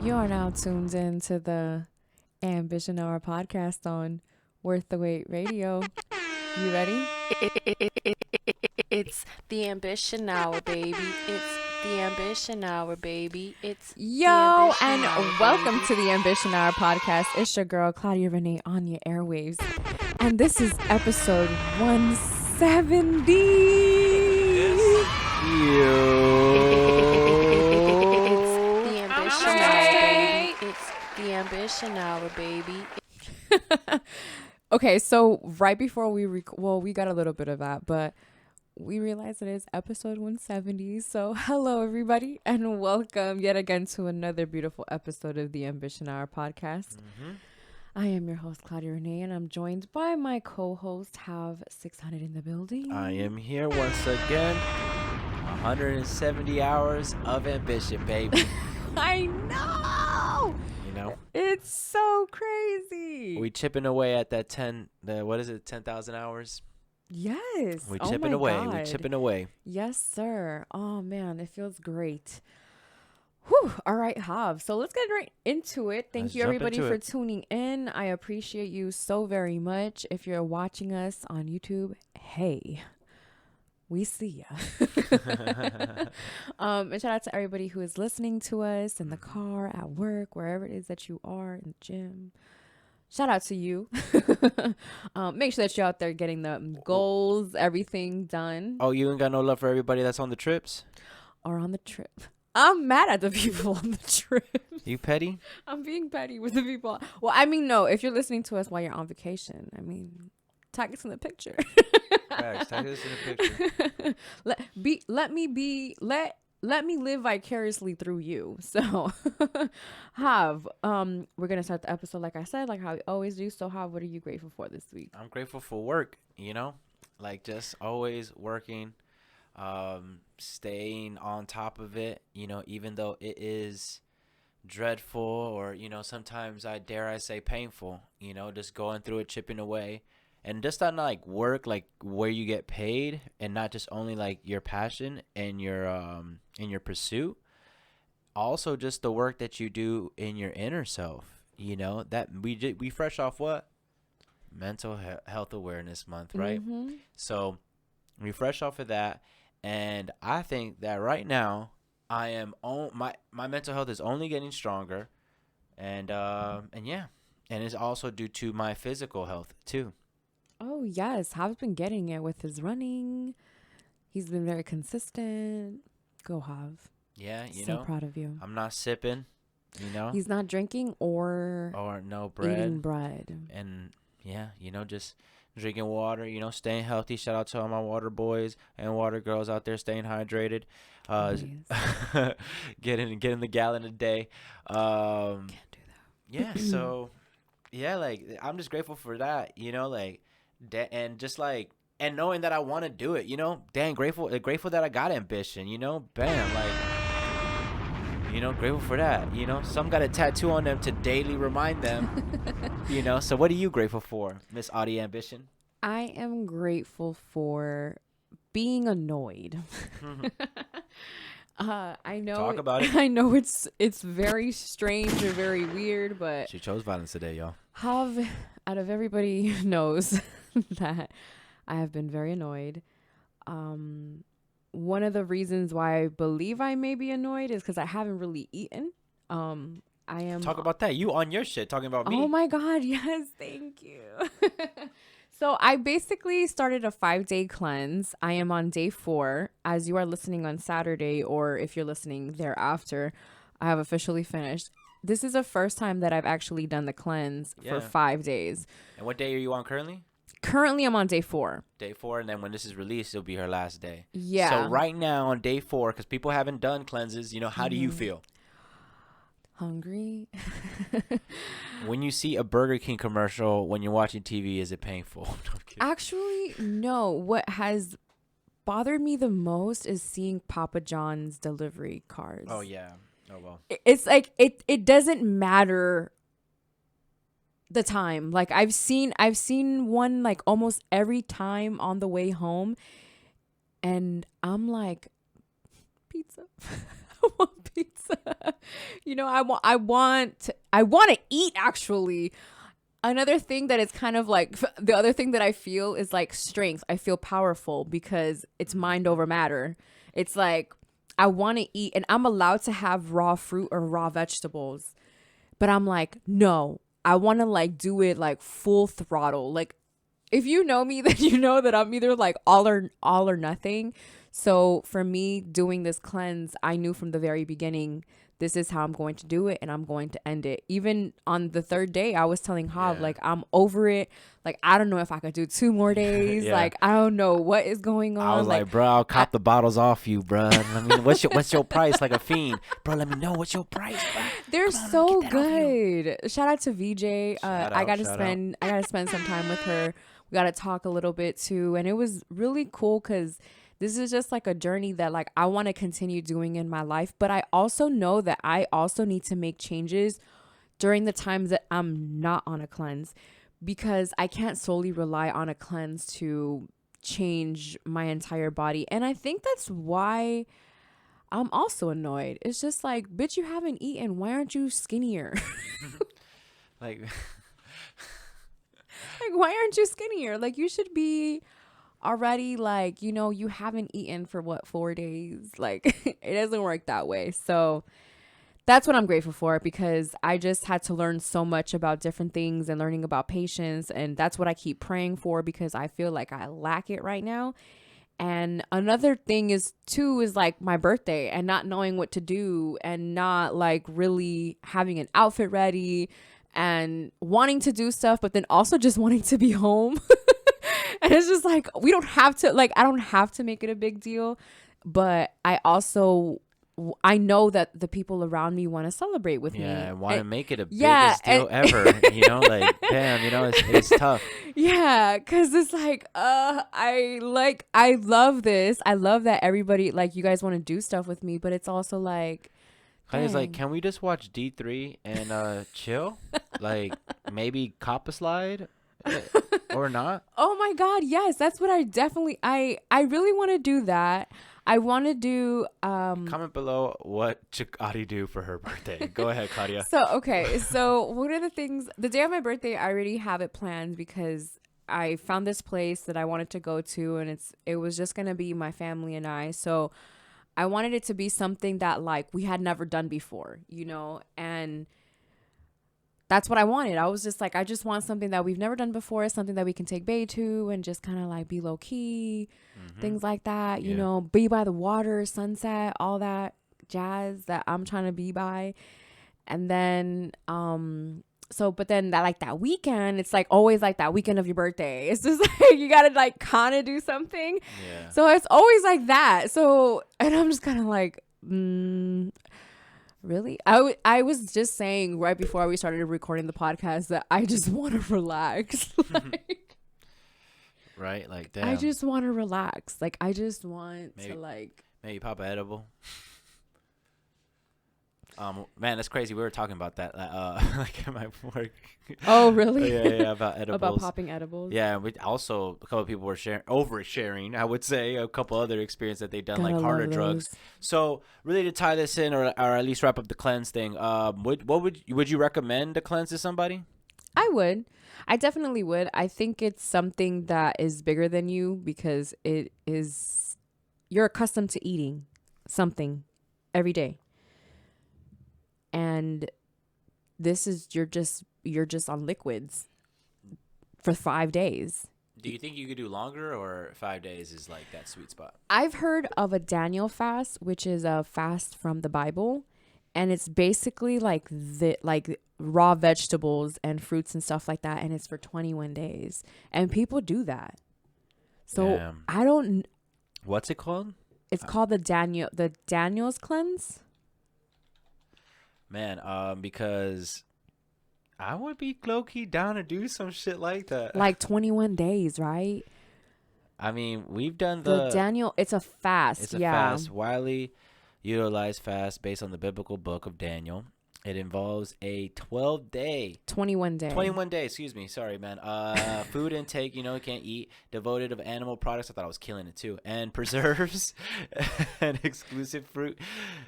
You are now tuned in to the Ambition Hour podcast on Worth the Wait Radio. You ready? It's the ambition hour, baby. It's the ambition hour, baby. It's Yo, and welcome to the Ambition Hour podcast. It's your girl, Claudia Renee, on your airwaves. And this is episode 170. It's the ambition hour, baby. Okay, so right before we we got a little bit of that, but we realized it is episode 170. So hello, everybody, and welcome yet again to another beautiful episode of the Ambition Hour podcast. I am your host, Claudia Renee, and I'm joined by my co-host, Have 600 in the building. I am here once again. 170 hours of ambition, baby. I know! You know? It's so crazy. We chipping away at that 10,000 hours? Yes. We Oh chipping my away. God. We chipping away. Yes, sir. Oh, man, it feels great. Whew. All right, Hav. So let's get right into it. Thank Let's you, jump everybody, into for it. tuning in. I appreciate you so very much. If you're watching us on YouTube, hey, we see ya. And shout out to everybody who is listening to us in the car, at work, wherever it is that you are, in the gym. Shout out to you. Make sure that you're out there getting the goals, everything done, Oh, you ain't got no love for everybody that's on the trips? or on the trip. I'm mad at the people on the trip. You petty? I'm being petty with the people. Well, I mean, no, if you're listening to us while you're on vacation, I mean, tag us in the picture. Facts. Tag us in the picture. Let me live vicariously through you. So, Hav, we're gonna start the episode like I said, like how we always do. So, Hav, what are you grateful for this week? I'm grateful for work, you know? Like just always working, staying on top of it, you know, even though it is dreadful or, you know, sometimes I say painful, you know, just going through it, chipping away. And just on like work, like where you get paid and not just only like your passion and your pursuit, also just the work that you do in your inner self, you know, that we fresh off what? Mental health awareness month, right? Mm-hmm. So we fresh off of that. And I think that right now I am my mental health is only getting stronger. And yeah. And it's also due to my physical health too. Oh yes, Hav's been getting it with his running. He's been very consistent. Go Hav. Yeah, you So know. proud of you. I'm not sipping, you know. He's not drinking or No eating bread. bread. And yeah, you know, just drinking water, you know, staying healthy. Shout out to all my water boys and water girls out there staying hydrated. Getting the gallon a day. Can't do that. Yeah, so yeah, like I'm just grateful for that, you know, like and just like and knowing that I want to do it, you know, grateful that I got ambition, you know, bam, like, you know, grateful for that, you know, some got a tattoo on them to daily remind them, you know. So what are you grateful for, Miss Audi Ambition? I am grateful for being annoyed. I know. Talk about it. I know it's very strange or very weird, but She chose violence today, y'all. Hav, out of everybody knows that I have been very annoyed. One of the reasons why I believe I may be annoyed is because I haven't really eaten. I am. Talk about that. You on your shit talking about me. Oh my God, yes, thank you. So I basically started a 5-day cleanse. I am on day 4. As you are listening on Saturday, or if you're listening thereafter, I have officially finished. This is the first time that I've actually done the cleanse for 5 days. And what day are you on currently? Currently, I'm on day 4. Day 4, and then when this is released, it'll be her last day. Yeah. So right now on day 4, because people haven't done cleanses, you know, how do you feel? Hungry. When you see a Burger King commercial when you're watching TV, is it painful? No, I'm kidding. Actually, no. What has bothered me the most is seeing Papa John's delivery cars. Oh, yeah. Oh, well. It's like it doesn't matter the time. Like I've seen one like almost every time on the way home, and I'm like, pizza. I want pizza. You know, I want to eat actually. Another thing that is kind of like the other thing that I feel is like strength. I feel powerful because it's mind over matter. It's like I want to eat and I'm allowed to have raw fruit or raw vegetables. But I'm like, no, I want to like do it like full throttle. Like if you know me, then you know that I'm either like all or nothing. So for me doing this cleanse, I knew from the very beginning this is how I'm going to do it and I'm going to end it. Even on the third day, I was telling Hav, like, I'm over it. Like, I don't know if I could do 2 more days. Yeah. Like, I don't know what is going on. I was like, bro, I'll cop the bottles off you, bro. I mean, what's your price? Like a fiend, bro. Let me know what's your price, bro. They're Come on, so let me get that off you. good. Shout out to VJ. I gotta spend some time with her. We gotta talk a little bit too, and it was really cool because this is just like a journey that like I want to continue doing in my life, but I also know that I also need to make changes during the times that I'm not on a cleanse, because I can't solely rely on a cleanse to change my entire body. And I think that's why I'm also annoyed. It's just like, bitch, you haven't eaten. Why aren't you skinnier? Like, Like, why aren't you skinnier? Like, you should be already, like, you know, you haven't eaten for what, 4 days? Like, it doesn't work that way. So that's what I'm grateful for, because I just had to learn so much about different things and learning about patience. And that's what I keep praying for, because I feel like I lack it right now. And another thing is too, is like my birthday and not knowing what to do and not like really having an outfit ready and wanting to do stuff, but then also just wanting to be home. And it's just like, we don't have to, like, I don't have to make it a big deal, but I know that the people around me want to celebrate with me. yeah, I want to make it a yeah, biggest deal ever. You know, like, damn, you know, it's tough. Yeah, because it's like, I love this. I love that everybody, like, you guys want to do stuff with me, but it's also like, Kanye's like, dang. can we just watch D3 and chill? Like, maybe cop a slide or not? Oh my God, yes, that's what I really want to do that. I want to do Comment below what should Audi do for her birthday. Go ahead, Claudia. So one of the things, the day of my birthday, I already have it planned, because I found this place that I wanted to go to, and it was just gonna be my family and I. So I wanted it to be something that like we had never done before, you know, and that's what I wanted. I was just like, I just want something that we've never done before, something that we can take Bay to and just kind of like be low key, things like that, you know, be by the water, sunset, all that jazz that I'm trying to be by. And then, but then that weekend, it's like always like that weekend of your birthday. It's just like, you got to like kind of do something. Yeah. So it's always like that. So, and I'm just kind of like, really? I was just saying right before we started recording the podcast that I just want to relax. Like, right? Like, damn. I just want to relax. Like, I just want to like. Maybe pop an edible. Man, that's crazy. We were talking about that, like at my work. Oh, really? Yeah, about edibles. About popping edibles. Yeah, we also, a couple of people were oversharing. I would say a couple other experiences that they've done, like harder drugs. So really, to tie this in, or at least wrap up the cleanse thing, would you recommend a cleanse to somebody? I would. I definitely would. I think it's something that is bigger than you, because you're accustomed to eating something every day. And this is, you're just on liquids for 5 days. Do you think you could do longer, or 5 days is like that sweet spot? I've heard of a Daniel fast, which is a fast from the Bible, and it's basically like raw vegetables and fruits and stuff like that, and it's for 21 days, and people do that. So Damn. I don't. What's it called? It's called the Daniel's cleanse. Man, because I would be low-key down to do some shit like that. Like 21 days, right? I mean, we've done The Daniel, it's a fast. It's a fast, widely utilized fast based on the biblical book of Daniel. It involves a 12-day 21 day. 21 day, excuse me. Sorry, man. Food intake, can't eat. Devoted of animal products. I thought I was killing it too. And preserves and exclusive fruit.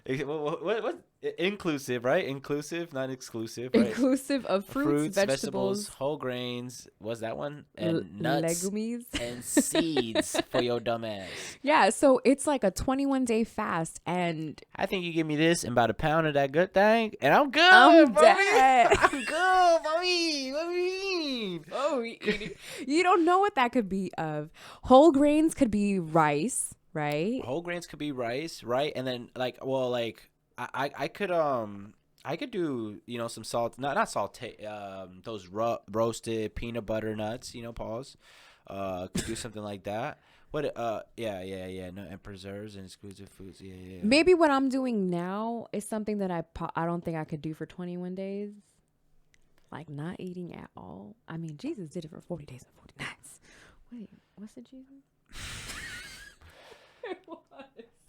What? Inclusive, right? Inclusive, not exclusive, right? Inclusive of fruits, vegetables, whole grains. What's that one? And nuts legumes and seeds for your dumb ass. Yeah, so it's like a 21-day fast, and I think you give me this and about a pound of that good thing, and I'm good. I'm mommy. dead. I'm good, mommy. What do you mean? oh, you don't know what that could be of. Whole grains could be rice, right? Whole grains could be rice, right? And then I could do some salt, not salt, those roasted peanut butter nuts, pause. Could do something like that. What? Yeah. No, and preserves and exclusive foods. Yeah. Maybe what I'm doing now is something that I don't think I could do for 21 days. Like not eating at all. I mean, Jesus did it for 40 days and 40 nights. Wait, what's it, Jesus?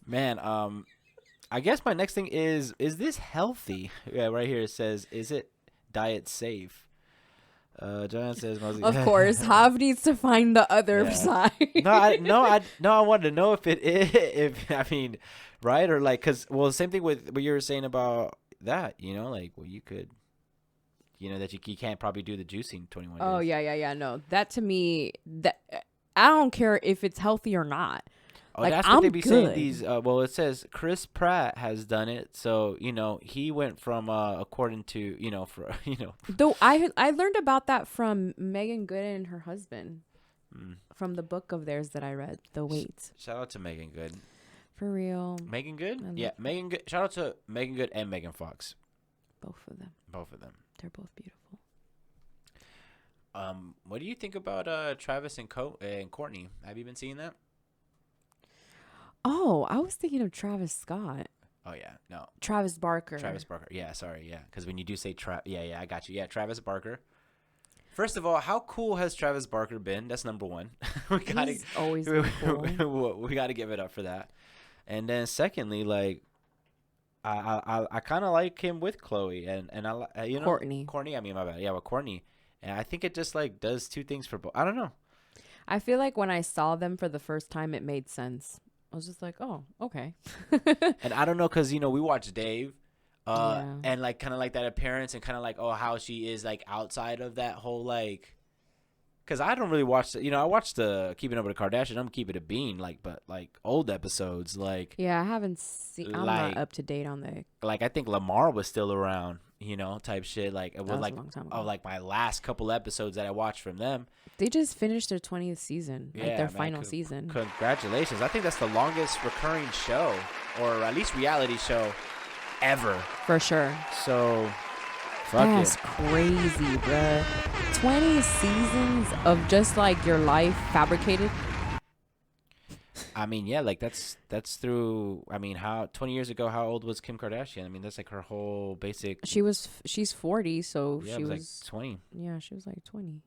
Man, I guess my next thing is this healthy? Yeah, right here it says, is it diet safe? John says mostly. Of course, Hav needs to find the other side. I wanted to know if it is, right? Or same thing with what you were saying about that, you could, that you can't probably do the juicing 21 days. Oh, yeah. No, that to me, that I don't care if it's healthy or not. Oh, that's what they be saying. These, it says Chris Pratt has done it, so he went from according to Though I learned about that from Megan Good and her husband, from the book of theirs that I read, The Wait. Shout out to Megan Good. For real. Megan Good, yeah, Megan Good. Shout out to Megan Good and Megan Fox. Both of them. They're both beautiful. What do you think about Travis and Courtney? Have you been seeing that? Oh, I was thinking of Travis Scott. Oh, yeah. No. Travis Barker. Yeah, sorry. Yeah. Because when you do say I got you. Yeah, Travis Barker. First of all, how cool has Travis Barker been? That's number one. He's always been cool. We got to give it up for that. And then secondly, I kind of like him with Chloe and I Courtney. I mean, my bad. Yeah, with Courtney. And I think it just does two things for both. I don't know. I feel like when I saw them for the first time, it made sense. I was just like, oh, okay. And I don't know, because, we watched Dave Yeah. and kind of that appearance and kind of how she is outside of that whole because I don't really watch I watched the Keeping Up with the Kardashians. I'm keeping it a bean but old episodes yeah, I haven't seen. I'm not up to date on the. I think Lamar was still around, type shit. It was a long time ago. my last couple episodes that I watched from them. They just finished their 20th season, Yeah, their man, final season. Congratulations! I think that's the longest recurring show, or at least reality show, ever. For sure. So. That's crazy, bruh. 20 seasons of just your life fabricated. I mean, yeah, that's through. I mean, how 20 years ago? How old was Kim Kardashian? I mean, that's her whole basic. She's 40, so yeah, she was 20. Yeah, she was 20.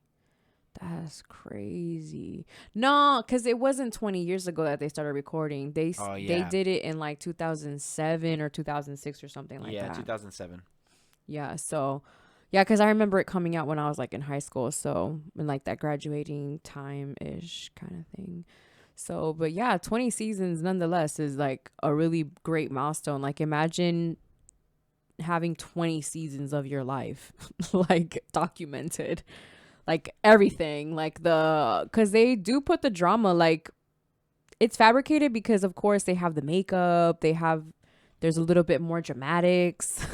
That's crazy. No, because it wasn't 20 years ago that they started recording. They did it in 2007 or 2006 or something like that. Yeah, 2007. Yeah, so, because I remember it coming out when I was in high school, so in that graduating time-ish kind of thing. So, but yeah, 20 seasons nonetheless is a really great milestone. Imagine having 20 seasons of your life, documented, everything, because they do put the drama, it's fabricated because of course they have the makeup, there's a little bit more dramatics.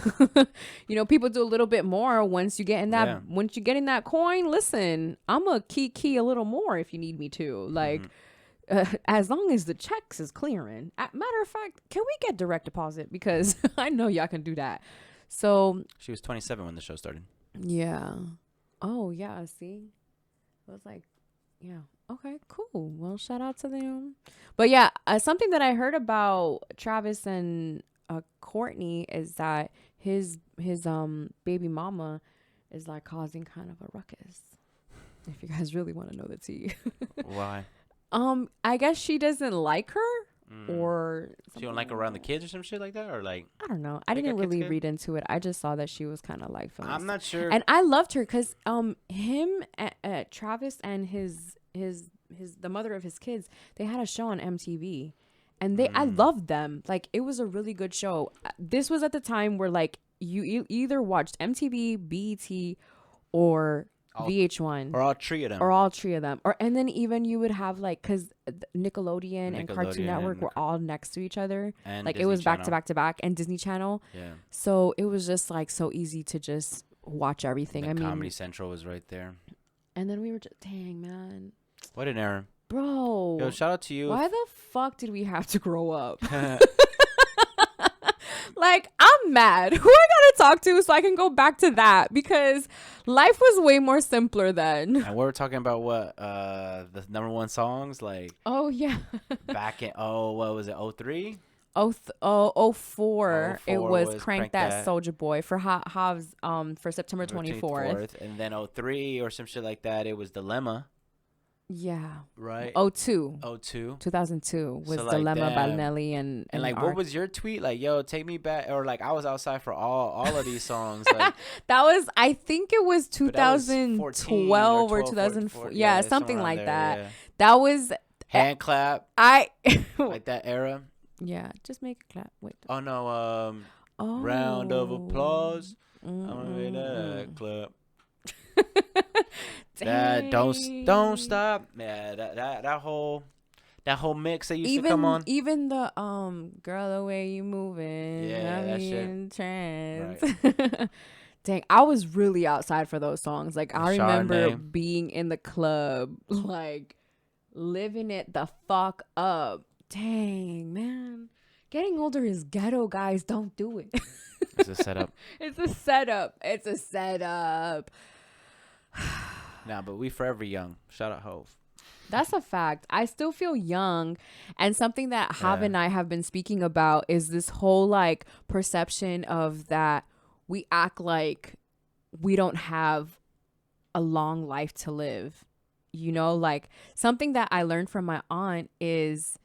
People do a little bit more once you get in that. Yeah. Once you get in that coin, listen, I'm a key a little more if you need me to. As long as the checks is clearing. Matter of fact, can we get direct deposit? Because I know y'all can do that. So she was 27 when the show started. Yeah. Oh yeah. See, it was yeah. Okay, cool. Well, shout out to them. But yeah, something that I heard about Travis and Courtney is that his baby mama is causing kind of a ruckus. If you guys really want to know the tea. Why? I guess she doesn't like her, or So you don't like around the kids or some shit like that, or like I don't know. I Like a didn't kid's really kid? read into it. I just saw that she was kind of like I'm not sure. and I loved her because him Travis and his the mother of his kids, they had a show on MTV, and I loved them. Like it was a really good show. This was at the time where like you either watched MTV, BET, or All- VH1, or all three of them. or all three of them, or and then even you would have like because Nickelodeon and Cartoon Nickelodeon Network and were all next to each other. and Like it Disney was back to Channel. back to back, and Disney Channel. Yeah. So it was just like so easy to just watch everything. And I mean, Comedy Central was right there. and then we were just, dang man, What an error. bro. Yo, shout out to you. Why the fuck did we have to grow up? Like, I'm mad. Who I gotta talk to so I can go back to that? Because life was way more simpler then. And we were talking about what the number one songs like Oh yeah. back in what was it 03? 04, it 04 was was Crank That Soldier Boy for Hav's for September 24th. And then 03 or some shit like that. It was Dilemma, Yeah. right? 02. 02. 2002 was So, like, Dilemma by damn. Nelly and And like, what was your tweet? Like, yo, take me back, or like, I was outside for all of these songs. Like, that was, I think it was but that was 2012 or 2004. Yeah, something somewhere like around that. there, yeah. That was Hand clap, I. like that era. Yeah, just make a clap. Wait. Oh no, Oh. round of applause. Mm, I'm gonna make that mm, clap. mm. That don't Dang. stop. Yeah, that whole mix that used Even to come on. even the girl, the way you moving, Yeah, got that me shit. in trance. Dang, I was really outside for those songs. Like I remember Chardonnay. being in the club, like living it the fuck up. Dang, man. Getting older is ghetto, guys. Don't do it. It's a setup. It's a setup. It's a setup. Nah, but we forever young. Shout out Hove. That's a fact. I still feel young. And something that Hav Yeah. and I have been speaking about is this whole like perception of that we act like we don't have a long life to live. You know, like something that I learned from my aunt is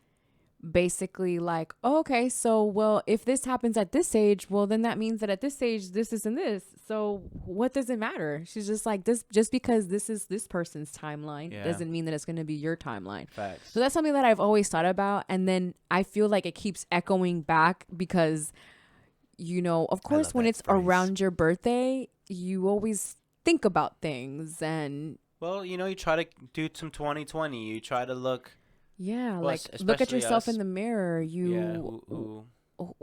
basically like, oh, okay, so well, if this happens at this age, well, then that means that at this age, this isn't this. So what does it matter? She's just like, this, just because this is this person's timeline Yeah. doesn't mean that it's going to be your timeline. Facts. So that's something that I've always thought about. And then I feel like it keeps echoing back because, you know, of course, love when that it's phrase. around your birthday, you always think about things and Well, you know, you try to do some 2020. You try to look. yeah, Well, like look at especially yourself us. in the mirror. Yeah.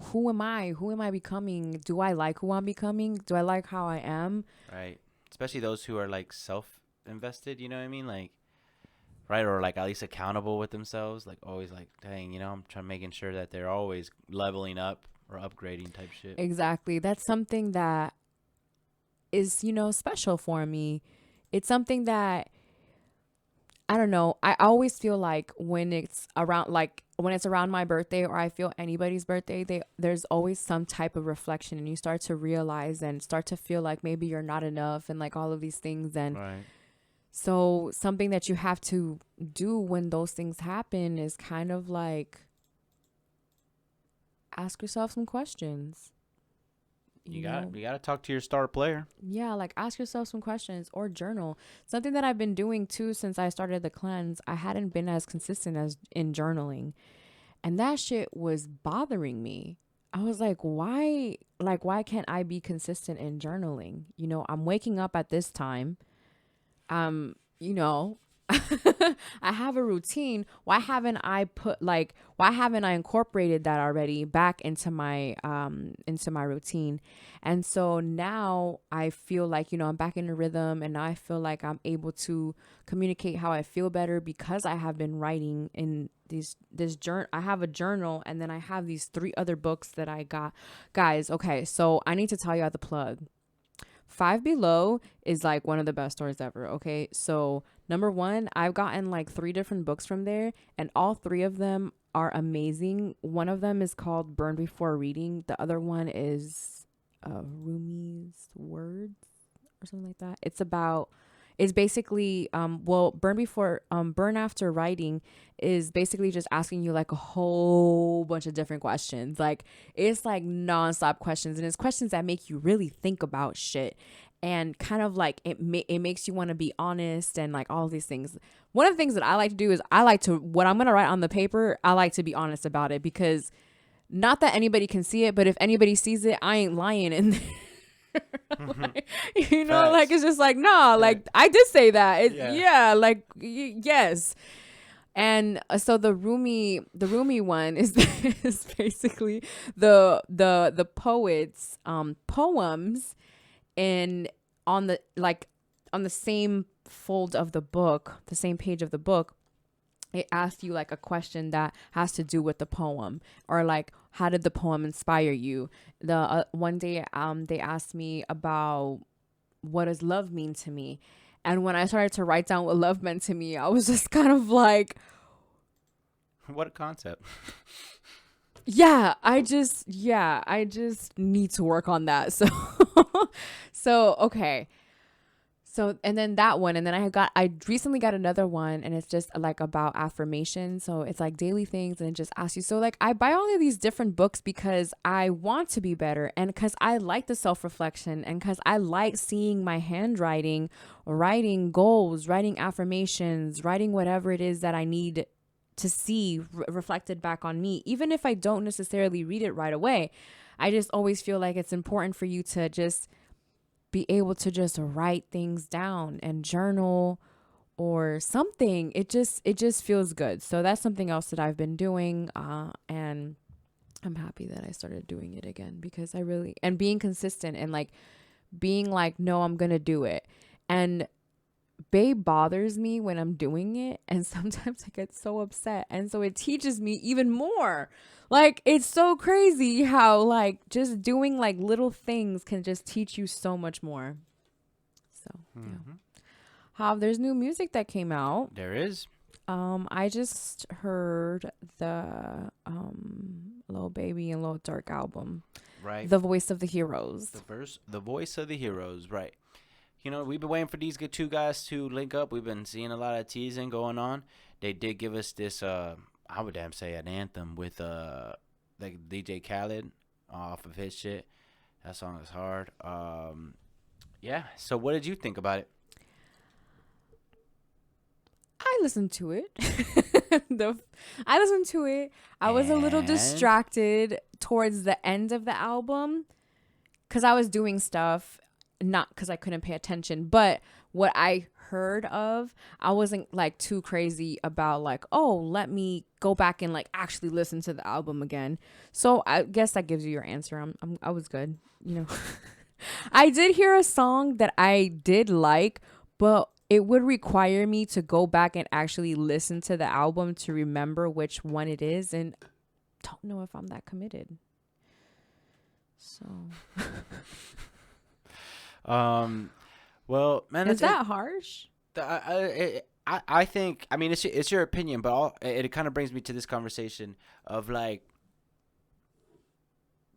Who am I? Who am I becoming? Do I like who I'm becoming? Do I like how I am? Right. Especially those who are like self-invested. You know what I mean? Like, right, or like at least accountable with themselves. Like always, like, dang, you know, I'm trying making sure that they're always leveling up or upgrading type shit. Exactly. That's something that is, you know, special for me. It's something that I don't know. I always feel like when it's around my birthday or I feel anybody's birthday, there's always some type of reflection and you start to realize and start to feel like maybe you're not enough and like all of these things. And Right. so something that you have to do when those things happen is kind of like ask yourself some questions. You know? gotta talk to your star player. Yeah, like ask yourself some questions or journal. Something that I've been doing too since I started the cleanse, I hadn't been as consistent as in journaling. And that shit was bothering me. I was like, why can't I be consistent in journaling? You know, I'm waking up at this time. You know, I have a routine. Why haven't I incorporated that already back into my routine? And so now I feel like, you know, I'm back in the rhythm and now I feel like I'm able to communicate how I feel better because I have been writing in this journal. I have a journal and then I have these 3 other books that I got. Guys, okay, so I need to tell you at the plug. Five Below is like one of the best stores ever. Okay. So number 1, I've gotten like 3 different books from there and all 3 of them are amazing. One of them is called Burn Before Reading. The other one is Rumi's Words or something like that. is basically burn after writing is basically just asking you like a whole bunch of different questions. Like it's like nonstop questions, and it's questions that make you really think about shit, and kind of like it makes you want to be honest and like all these things. One of the things that I like to do is when I'm going to write on the paper, I like to be honest about it, because not that anybody can see it, but if anybody sees it, I ain't lying. And like, you know, Facts. like it's just like, nah, like I did say that. Yeah. Like yes. And so the Rumi one is is basically the poets poems in on the same fold of the book, the same page of the book. It asks you like a question that has to do with the poem, or like, how did the poem inspire you? The one day they asked me about what does love mean to me, and when I started to write down what love meant to me, I was just kind of like, What a concept. I just need to work on that. So okay. So, and then that one, and then I recently got another one, and it's just like about affirmation. So it's like daily things, and it just asks you. So like I buy all of these different books because I want to be better, and because I like the self-reflection, and because I like seeing my handwriting, writing goals, writing affirmations, writing whatever it is that I need to see reflected back on me. Even if I don't necessarily read it right away, I just always feel like it's important for you to just be able to just write things down and journal or something. It just feels good. So that's something else that I've been doing, and I'm happy that I started doing it again, because I really, and being consistent and like being like, no, I'm gonna do it. And Babe bothers me when I'm doing it, and sometimes I get so upset, and so it teaches me even more. Like it's so crazy how like just doing like little things can just teach you so much more. So yeah. There's new music that came out. There is. I just heard the Lil Baby and Lil Dirk album, Right. The Voice of the Heroes. The voice of the heroes, right. You know, we've been waiting for these good two guys to link up. We've been seeing a lot of teasing going on. They did give us this, I would damn say an anthem with like DJ Khaled off of his shit. That song is hard. Yeah. So what did you think about it? I listened to it. I listened to it. I was a little And? distracted towards the end of the album because I was doing stuff, not because I couldn't pay attention, but what I heard of, I wasn't like too crazy about like, oh, let me go back and like actually listen to the album again. So I guess that gives you your answer. I was good, you know. I did hear a song that I did like, but it would require me to go back and actually listen to the album to remember which one it is, and don't know if I'm that committed. So well, man, is that harsh? I think, I mean, it's your opinion, but it kind of brings me to this conversation of like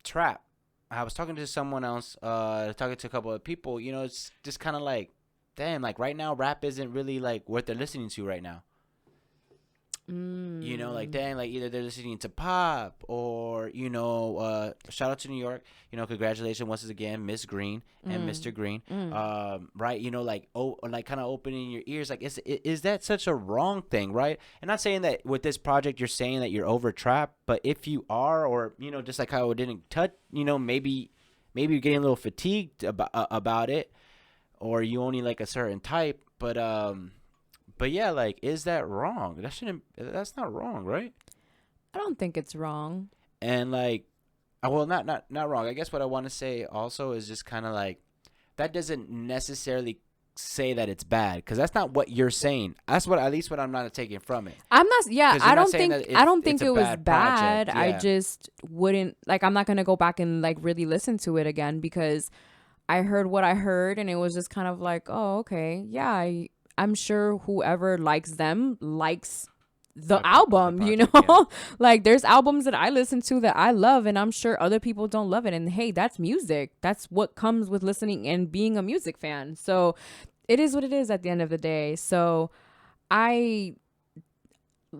trap. I was talking to someone else, talking to a couple of people. You know, it's just kind of like, damn, like right now, rap isn't really like what they're listening to right now. You know, like, dang, like either they're listening to pop or, you know, shout out to New York, you know, congratulations once again, Miss Green and Mr. Green. Right. You know, like, like kind of opening your ears. Like, is that such a wrong thing? Right. And not saying that with this project, you're saying that you're over trap, but if you are, or, you know, just like how it didn't touch, you know, maybe you're getting a little fatigued about it, or you only like a certain type, but yeah, like, is that wrong? That's not wrong, right? I don't think it's wrong. And like, well, not wrong. I guess what I want to say also is just kind of like, that doesn't necessarily say that it's bad, because that's not what you're saying. That's what, at least what I'm not taking from it. I'm not. Yeah, I don't think it's it a was bad bad. project, I yeah. just wouldn't like. I'm not gonna go back and like really listen to it again, because I heard what I heard, and it was just kind of like, oh, okay, yeah. I'm sure whoever likes them likes the album, you know. yeah. Like there's albums that I listen to that I love, and I'm sure other people don't love it. And hey, that's music. That's what comes with listening and being a music fan. So it is what it is at the end of the day. I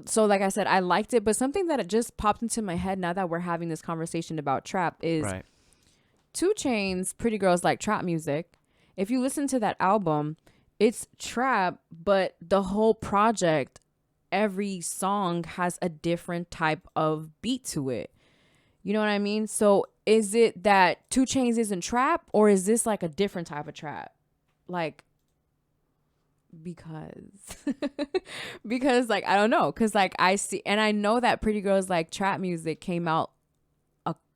so like I said, I liked it, but something that it just popped into my head now that we're having this conversation about trap is Right. 2 Chainz Pretty Girls Like Trap Music. If you listen to that album, it's trap, but the whole project, every song has a different type of beat to it. You know what I mean? So is it that 2 Chainz isn't trap, or is this like a different type of trap? Like, because because like I don't know, because like I see, and I know that Pretty Girls Like Trap Music came out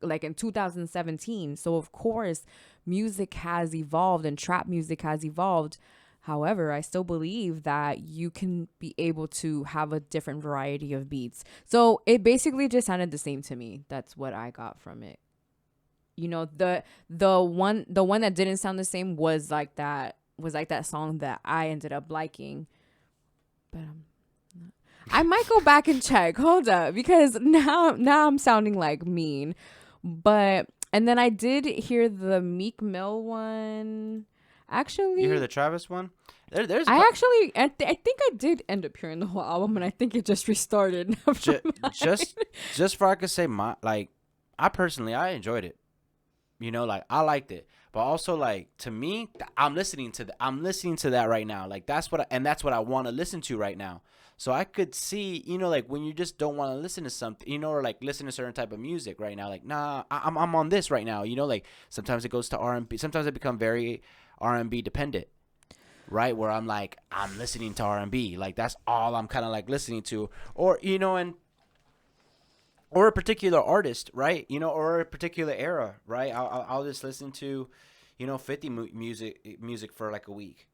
like in 2017, so of course music has evolved and trap music has evolved. However, I still believe that you can be able to have a different variety of beats. So it basically just sounded the same to me. That's what I got from it. You know, the one that didn't sound the same was like that song that I ended up liking. But I might go back and check. Hold up, because now I'm sounding like mean. But and then I did hear the Meek Mill one. Actually, You heard the Travis one? There's I actually I think I did end up hearing the whole album, and I think it just restarted. just for I could say I personally I enjoyed it. You know, like I liked it, but also like to me, I'm listening to that right now. Like that's what I want to listen to right now. So I could see, you know, like when you just don't want to listen to something, you know, or like listen to certain type of music right now. Like nah, I'm on this right now. You know, like sometimes it goes to R&B. Sometimes I become very R&B dependent, right? Where I'm like I'm listening to R&B. Like that's all I'm kind of like listening to, or you know, and or a particular artist, right? You know, or a particular era, right? I'll just listen to, you know, 50 music for like a week,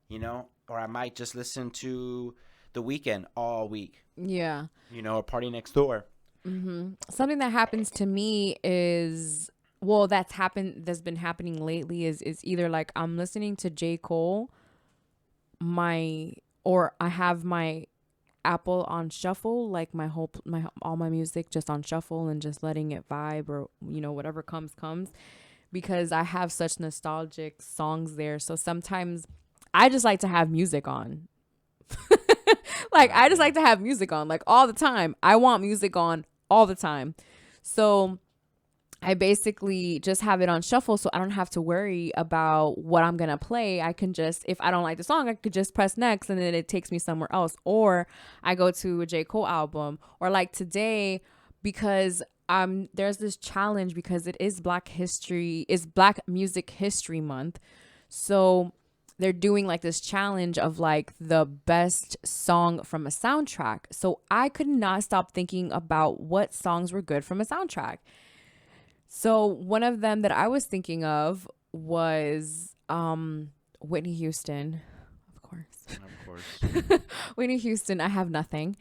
you know, or I might just listen to The Weeknd all week, Yeah. you know, or Party Next Door. Something that happens to me is, well, that's been happening lately is either like I'm listening to J. Cole, or I have my Apple on shuffle, like all my music just on shuffle and just letting it vibe, or you know, whatever comes, because I have such nostalgic songs there. So sometimes I just like to have music on. Like I just like to have music on like all the time. I want music on all the time. So I basically just have it on shuffle, so I don't have to worry about what I'm going to play. I can just, if I don't like the song, I could just press next and then it takes me somewhere else. Or I go to a J. Cole album, or like today, because there's this challenge because it is Black Music History Month. So they're doing like this challenge of like the best song from a soundtrack. So I could not stop thinking about what songs were good from a soundtrack. So one of them that I was thinking of was Whitney Houston, of course. Of course. Whitney Houston, I Have Nothing.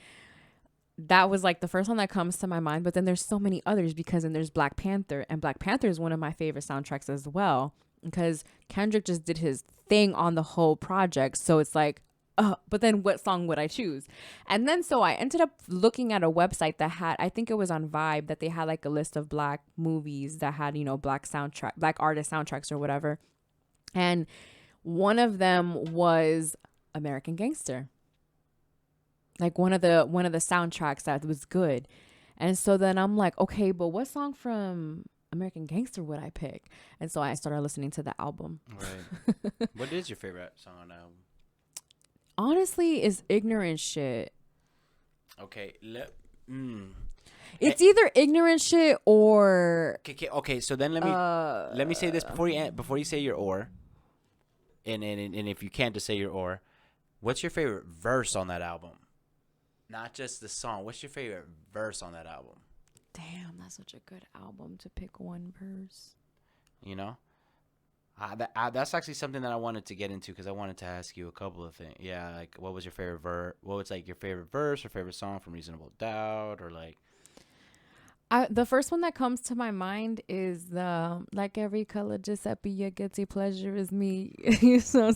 That was like the first one that comes to my mind, but then there's so many others, because then there's Black Panther, and Black Panther is one of my favorite soundtracks as well, because Kendrick just did his thing on the whole project. So it's like, but then what song would I choose? And then so I ended up looking at a website that had, I think it was on Vibe, that they had like a list of Black movies that had, you know, Black artist soundtracks or whatever. And one of them was American Gangster. Like one of the soundtracks that was good. And so then I'm like, okay, but what song from American Gangster would I pick? And so I started listening to the album. Right. What is your favorite song on the album? Honestly, is Ignorant Shit. Okay, It's either Ignorant Shit or okay. So then let me say this before you say your or, and if you can't just say your or, what's your favorite verse on that album? Not just the song. What's your favorite verse on that album? Damn, that's such a good album to pick one verse. You know, that's actually something that I wanted to get into, because I wanted to ask you a couple of things. Yeah, like what was your favorite what was like your favorite verse or favorite song from Reasonable Doubt, or like. The first one that comes to my mind is the like every color Giuseppe, your guilty pleasure is me. You know,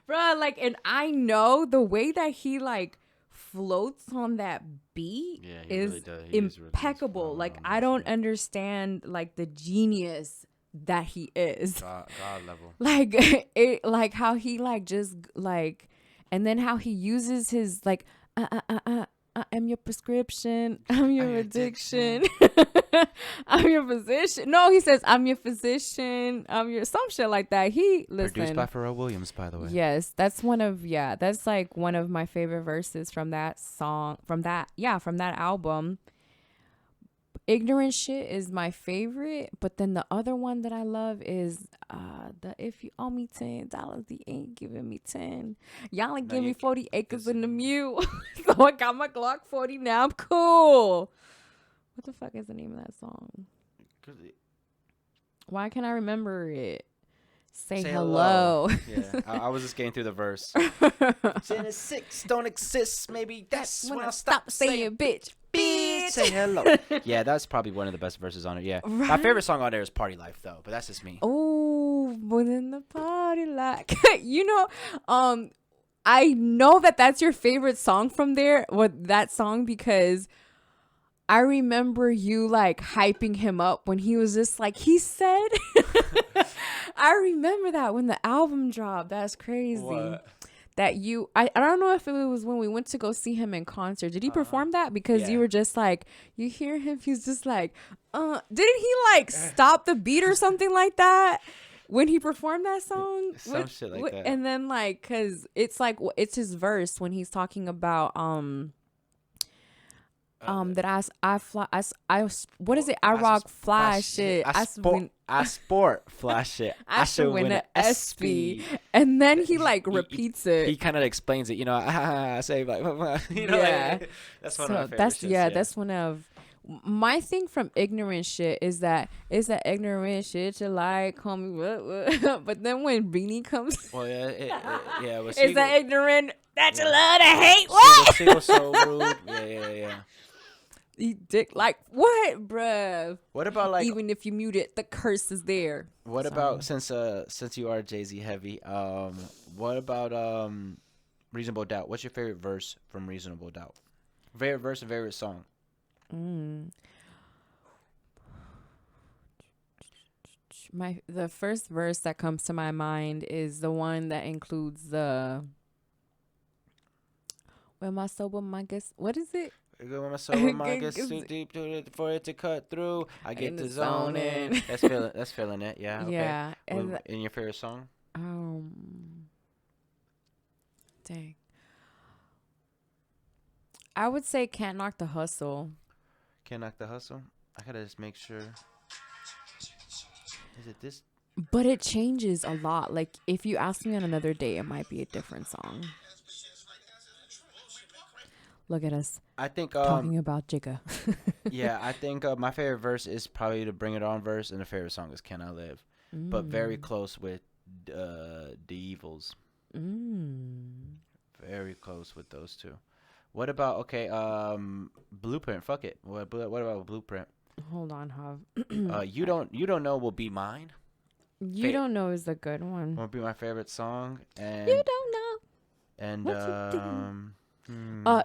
bro, like, and I know the way that he like floats on that beat is really does. impeccable. Like I don't understand like the genius that he is. God level. Like it, like how he like just like, and then how he uses his like, I am your prescription, I'm your addiction, I'm your physician. No, he says I'm your physician, I'm your some shit like that. He listen. Produced by Pharrell Williams, by the way. Yes, that's that's like one of my favorite verses from that song, from that album. Ignorant shit is my favorite, but then the other one that I love is the if you owe me $10, you ain't giving me 10. Y'all ain't give me 40 acres in the mule. So I got my Glock 40 now. I'm cool. What the fuck is the name of that song? Why can't I remember it? Say hello. Yeah, I was just getting through the verse. Genesis don't exist. Maybe that's when I stop saying bitch. Bitch. Say hello. Yeah, that's probably one of the best verses on it. Yeah, Right? My favorite song on there is Party Life, though. But that's just me. Oh, but in the party like, you know, I know that that's your favorite song from there. What that song because I remember you like hyping him up when he was just like he said. I remember that when the album dropped. That's crazy. What? That you, I don't know if it was when we went to go see him in concert. Did he perform that? Because you were just like, you hear him, he's just like, didn't he like stop the beat or something like that when he performed that song? Some shit like that. And then like, cause it's like, it's his verse when he's talking about, that what is it? I rock fly shit. I sport fly shit. I should win an SP. And then he like repeats it. He kind of explains it, you know. I say like, you know, yeah. like, that's so one of my favorite that's shits, that's one of my thing from ignorant shit is that ignorant shit you like, homie. But then when Beanie comes, well, yeah, is that ignorant that you love to hate? What? She was so rude. Yeah. Eat dick like what, bruh? What about like even if you mute it, the curse is there. What about since you are Jay-Z heavy, what about Reasonable Doubt? What's your favorite verse from Reasonable Doubt? Favorite verse and favorite song? The first verse that comes to my mind is the one that includes the when my soul with my guess. What is it? When my soul my gets too deep for it to cut through, I get to zone in. That's feeling it. Yeah. Okay. Yeah. In your favorite song? Dang. I would say Can't Knock the Hustle. Can't Knock the Hustle? I gotta just make sure. Is it this? But it changes a lot. Like, if you ask me on another day, it might be a different song. Look at us. I think talking about Jigga. Yeah, I think my favorite verse is probably the Bring It On verse, and the favorite song is Can I Live? But very close with The Evils. Very close with those two. What about Blueprint? Fuck it. What about Blueprint? Hold on, Hav. You don't know will be mine. You don't know is a good one. Will be my favorite song. And you don't know. And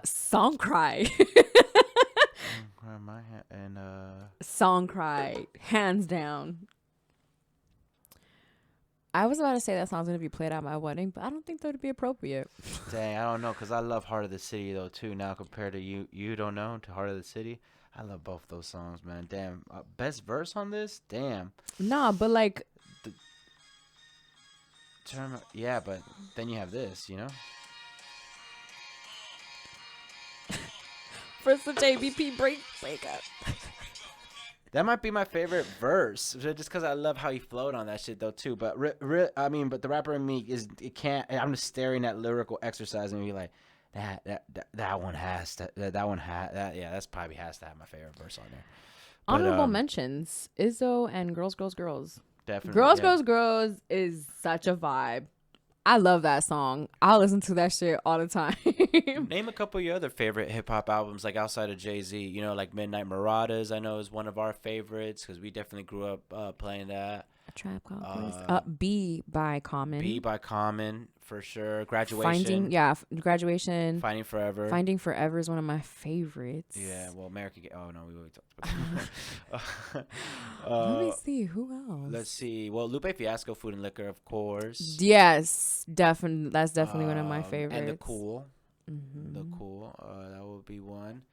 Song Cry. Song Cry, hands down. I was about to say that song's gonna be played at my wedding, but I don't think that would be appropriate. Dang, I don't know, cause I love Heart of the City though too. Now compared to you don't know to Heart of the City, I love both those songs, man. Damn, best verse on this, damn. Nah, but like, yeah, but then you have this, you know. First the JBP break up. That might be my favorite verse, just because I love how he flowed on that shit though too. But but the rapper in me I'm just staring at lyrical exercise and be like, that one has that's probably has to have my favorite verse on there. But, honorable mentions: Izzo and Girls. Definitely. Girls is such a vibe. I love that song. I'll listen to that shit all the time. Name a couple of your other favorite hip hop albums, like outside of Jay-Z. You know, like Midnight Marauders, I know is one of our favorites because we definitely grew up playing that. A Tribe Called Quest. B by Common. B by Common, for sure. Graduation. Graduation. Finding Forever. Finding Forever is one of my favorites. Yeah, well, oh, no, we already talked about that. Let me see. Who else? Let's see. Well, Lupe Fiasco, Food and Liquor, of course. Yes, definitely. That's definitely one of my favorites. And The Cool. Mm-hmm. The Cool. That would be one.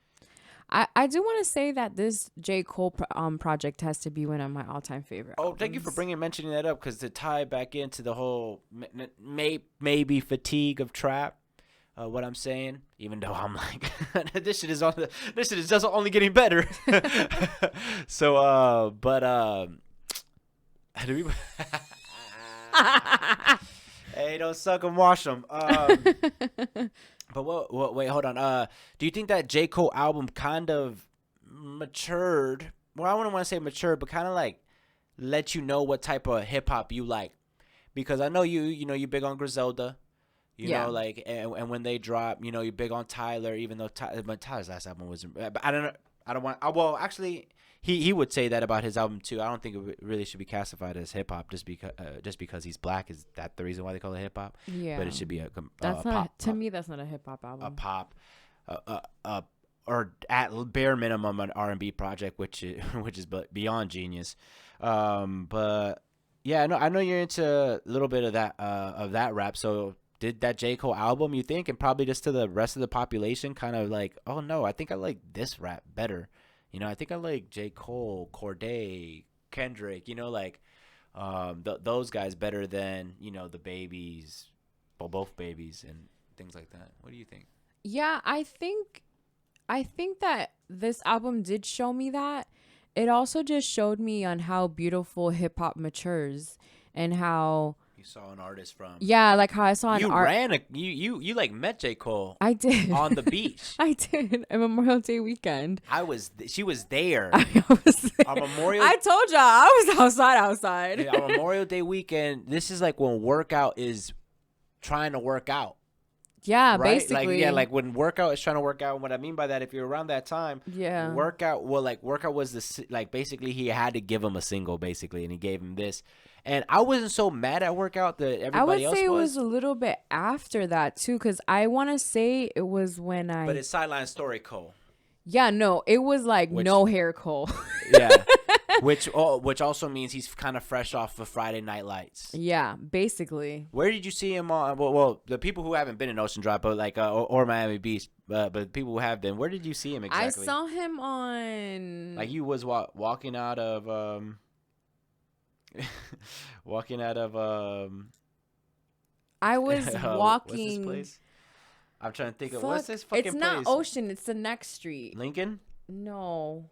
I do want to say that this J. Cole project has to be one of my all-time favorite albums. Thank you for mentioning that up, because to tie back into the whole maybe fatigue of trap, what I'm saying, even though I'm like this shit is just only getting better. So hey, don't suck 'em, wash 'em. But wait, hold on. Do you think that J. Cole album kind of matured? Well, I wouldn't want to say matured, but kind of like let you know what type of hip hop you like, because I know you're big on Griselda, you know, like, and when they drop, you're big on Tyler, even though Tyler's last album was, but I don't know. I don't want. Well, actually, he would say that about his album too. I don't think it really should be classified as hip hop just because he's black. Is that the reason why they call it hip hop? Yeah, but it should be that's not pop, to me. That's not a hip hop album. A pop, or at bare minimum an R&B project, which is beyond genius. But yeah, I know you're into a little bit of that rap. So did that J. Cole album, you think, and probably just to the rest of the population, kind of like, oh no, I think I like this rap better. I think I like J. Cole, Cordae, Kendrick, like those guys better than, the Babies, well, both Babies and things like that. What do you think? Yeah, I think that this album did show me that. It also just showed me on how beautiful hip hop matures and how you saw an artist from. Yeah, like how I saw an you like met J. Cole. I did. On the beach. I did. A Memorial Day weekend. She was there. I was there. On Memorial. I told y'all I was outside. Yeah, on Memorial Day weekend, this is like when workout is trying to work out. Yeah, right? basically. Like when workout is trying to work out. And what I mean by that, if you're around that time, workout was basically he had to give him a single, basically, and he gave him this. And I wasn't so mad at workout that everybody else was. I would say it was a little bit after that too, because I want to say it was when I. But it's Sideline Story Cole. Yeah, no, it was like no hair Cole. Yeah. Which also means he's kind of fresh off of Friday Night Lights. Yeah, basically. Where did you see him on? Well, the people who haven't been in Ocean Drive, but or Miami Beach, but people who have been, where did you see him exactly? I saw him on. Like you was walking out of I was walking. What's this place? I'm trying to think of what's this fucking place. It's not Ocean. It's the next street. Lincoln? No,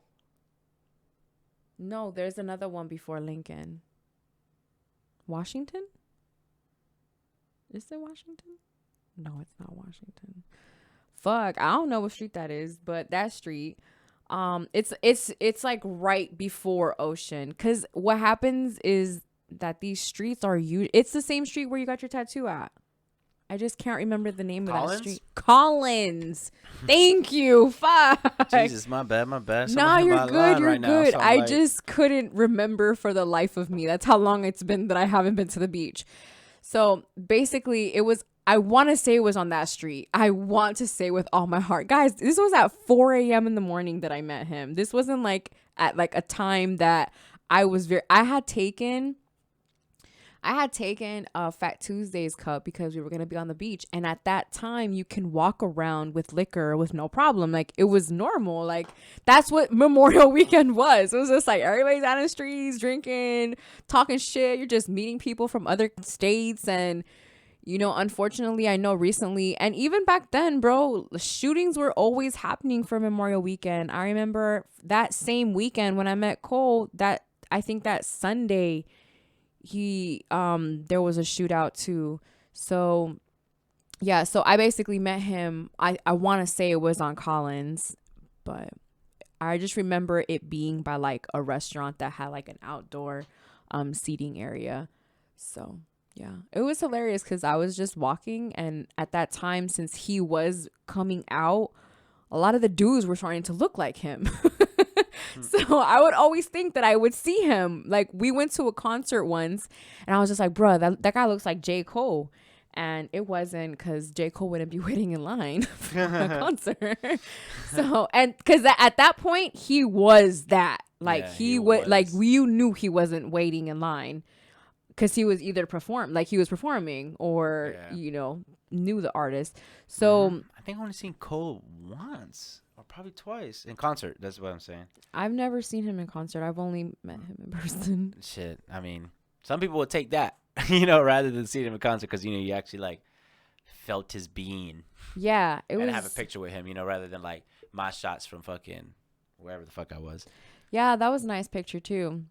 there's another one before Lincoln. Washington? Is it Washington? No, it's not Washington. Fuck, I don't know what street that is, but that street, it's like right before Ocean. Cause what happens is that these streets are it's the same street where you got your tattoo at. I just can't remember the name of that street. Collins. Thank you. Fuck. Jesus, my bad. No, you're good. You're good. So I just couldn't remember for the life of me. That's how long it's been that I haven't been to the beach. So basically, I want to say it was on that street. I want to say with all my heart. Guys, this was at 4 a.m. in the morning that I met him. This wasn't like at like a time that I had taken a Fat Tuesdays cup because we were going to be on the beach. And at that time, you can walk around with liquor with no problem. Like, it was normal. Like, that's what Memorial Weekend was. It was just like everybody's out in the streets drinking, talking shit. You're just meeting people from other states. And, unfortunately, I know recently, and even back then, bro, shootings were always happening for Memorial Weekend. I remember that same weekend when I met Cole, I think that Sunday, there was a shootout too. So yeah, so I basically met him. I want to say it was on Collins, but I just remember it being by like a restaurant that had like an outdoor seating area. So Yeah, it was hilarious because I was just walking, and at that time, since he was coming out, a lot of the dudes were starting to look like him. So I would always think that I would see him. Like, we went to a concert once, and I was just like, bruh, that guy looks like J. Cole. And it wasn't, because J. Cole wouldn't be waiting in line for a concert. So, and because at that point, he was that. Like, Yeah, he would, like, was. you knew he wasn't waiting in line, because he was either he was performing, or, Yeah. knew the artist. So I think I only seen Cole once or probably twice in concert. That's what I'm saying. I've never seen him in concert. I've only met him in person. Shit. I mean, some people would take that, you know, rather than seeing him in concert because, you know, you actually like felt his being Yeah, it and was. have a picture with him, you know, rather than like my shots from fucking wherever the fuck I was. Yeah, that was a nice picture too.